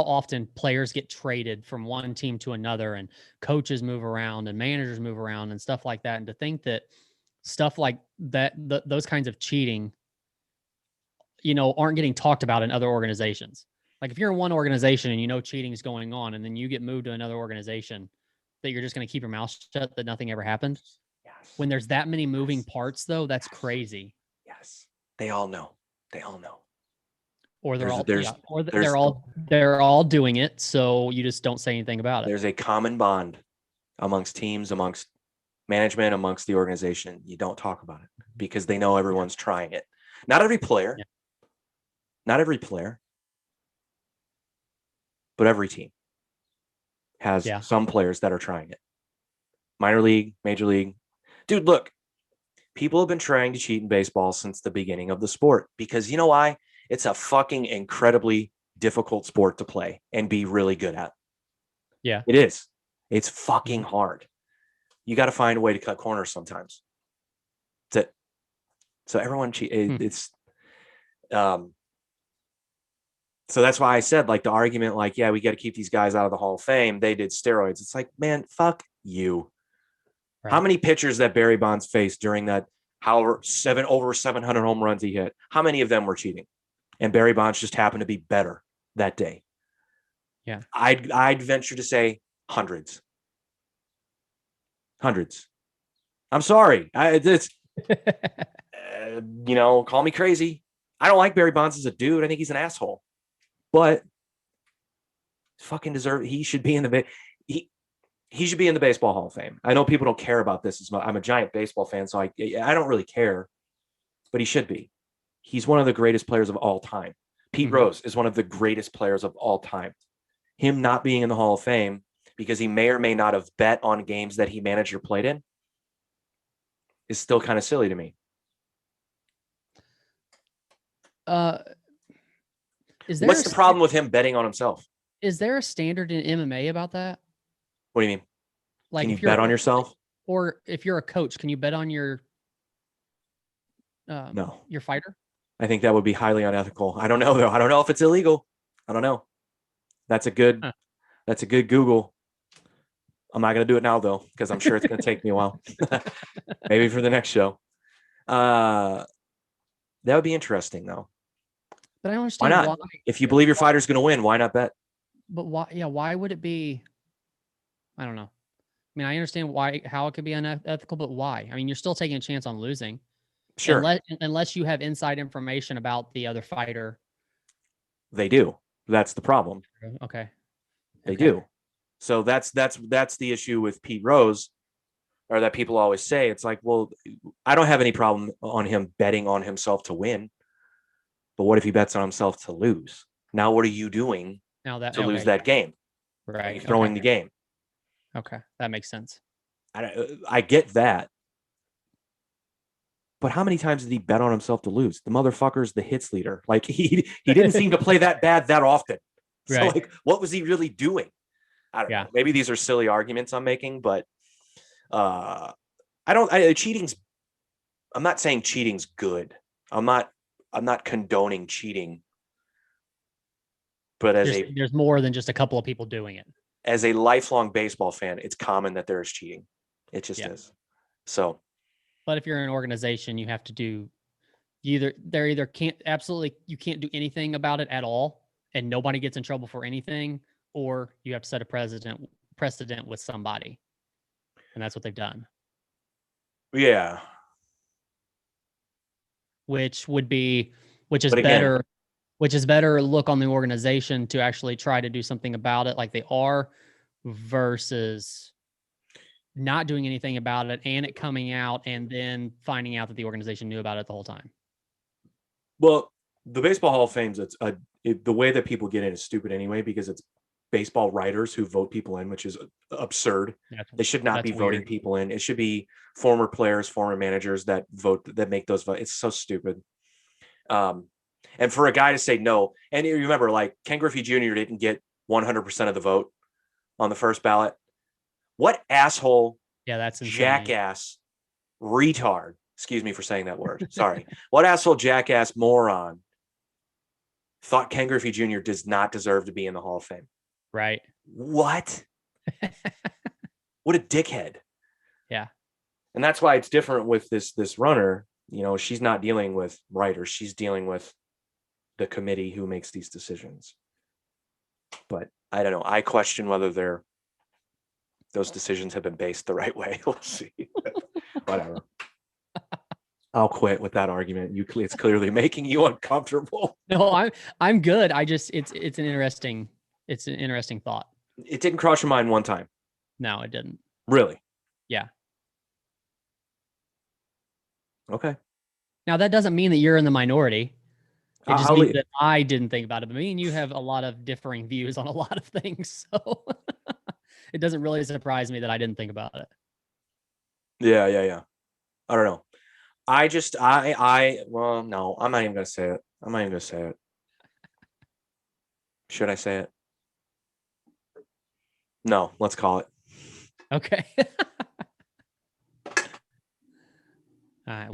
often players get traded from one team to another, and coaches move around and managers move around and stuff like that. And to think that stuff like that, those kinds of cheating, aren't getting talked about in other organizations. Like if you're in one organization and cheating is going on, and then you get moved to another organization, that you're just going to keep your mouth shut, that nothing ever happened. When there's that many moving parts, though, that's crazy. Yes, they all know. Or they're all doing it, so you just don't say anything about it. There's a common bond amongst teams, amongst management, amongst the organization. You don't talk about it because they know everyone's trying it. Not every player, but every team has some players that are trying it. Minor league, major league. Dude, look, people have been trying to cheat in baseball since the beginning of the sport because you know why? It's a fucking incredibly difficult sport to play and be really good at. Yeah. It is. It's fucking hard. You got to find a way to cut corners sometimes. That's it. So everyone it's so that's why I said, like, the argument, like, yeah, we got to keep these guys out of the Hall of Fame. They did steroids. It's like, man, fuck you. Right. How many pitchers that Barry Bonds faced during that, over 700 home runs he hit, how many of them were cheating? And Barry Bonds just happened to be better that day. Yeah. I'd venture to say hundreds. I'm sorry. Call me crazy. I don't like Barry Bonds as a dude. I think he's an asshole. But fucking he should be in the he should be in the Baseball Hall of Fame. I know people don't care about this as much. I'm a giant baseball fan, so I don't really care. But he should be. He's one of the greatest players of all time. Pete Rose is one of the greatest players of all time. Him not being in the Hall of Fame because he may or may not have bet on games that he managed or played in is still kind of silly to me. What's the problem with him betting on himself? Is there a standard in MMA about that? What do you mean? Like, can you bet on yourself? Or if you're a coach, can you bet on your no, your fighter? I think that would be highly unethical. I don't know though. I don't know if it's illegal. I don't know. That's a good Google. I'm not going to do it now though, because I'm sure it's going to take me a while. Maybe for the next show. That would be interesting though. But I don't understand why not. If you believe your fighter's going to win, why not bet? But why? Yeah, why would it be? I don't know. I mean, I understand how it could be unethical, but why? I mean, you're still taking a chance on losing. Sure. Unless you have inside information about the other fighter. They do. That's the problem. Okay. They do. So that's the issue with Pete Rose, or that people always say. It's like, well, I don't have any problem on him betting on himself to win. But what if he bets on himself to lose? Now, what are you doing to lose that game? Right. You're throwing the game. Okay. That makes sense. I get that. But how many times did he bet on himself to lose? The motherfucker's the hits leader. Like he didn't seem to play that bad that often. So like, what was he really doing? I don't Yeah. know. Maybe these are silly arguments I'm making, but cheating's, I'm not saying cheating's good. I'm not condoning cheating, but There's more than just a couple of people doing it. as a lifelong baseball fan, it's common that there is cheating. It just is. So, but if you're in an organization, you have to do you can't do anything about it at all, and nobody gets in trouble for anything, or you have to set a precedent with somebody, and that's what they've done. yeah. Which is But again, better. Which is better look on the organization to actually try to do something about it, like they are, versus not doing anything about it and it coming out and then finding out that the organization knew about it the whole time. Well, the Baseball Hall of Fame, the way that people get in is stupid anyway, because it's baseball writers who vote people in, which is absurd. They should not be voting people in. It should be former players, former managers that vote, that make those votes. It's so stupid. And for a guy to say no, and you remember, like, Ken Griffey Jr. didn't get 100% of the vote on the first ballot. What asshole, that's insane. Jackass, retard, excuse me for saying that word, sorry. What asshole, jackass, moron thought Ken Griffey Jr. does not deserve to be in the Hall of Fame? Right. What? What a dickhead. Yeah. And that's why it's different with this runner. You know, she's not dealing with writers. She's dealing with the committee who makes these decisions. But I don't know. I question whether those decisions have been based the right way. We'll see. Whatever. I'll quit with that argument. It's clearly making you uncomfortable. No, I'm good. I just it's an interesting thought. It didn't cross your mind one time. No, it didn't. Really? Yeah. Okay. Now that doesn't mean that you're in the minority. It just means that I didn't think about it. But me and you have a lot of differing views on a lot of things. So it doesn't really surprise me that I didn't think about it. Yeah. I don't know. Well, no, I'm not even going to say it. Should I say it? No, let's call it. Okay. All right.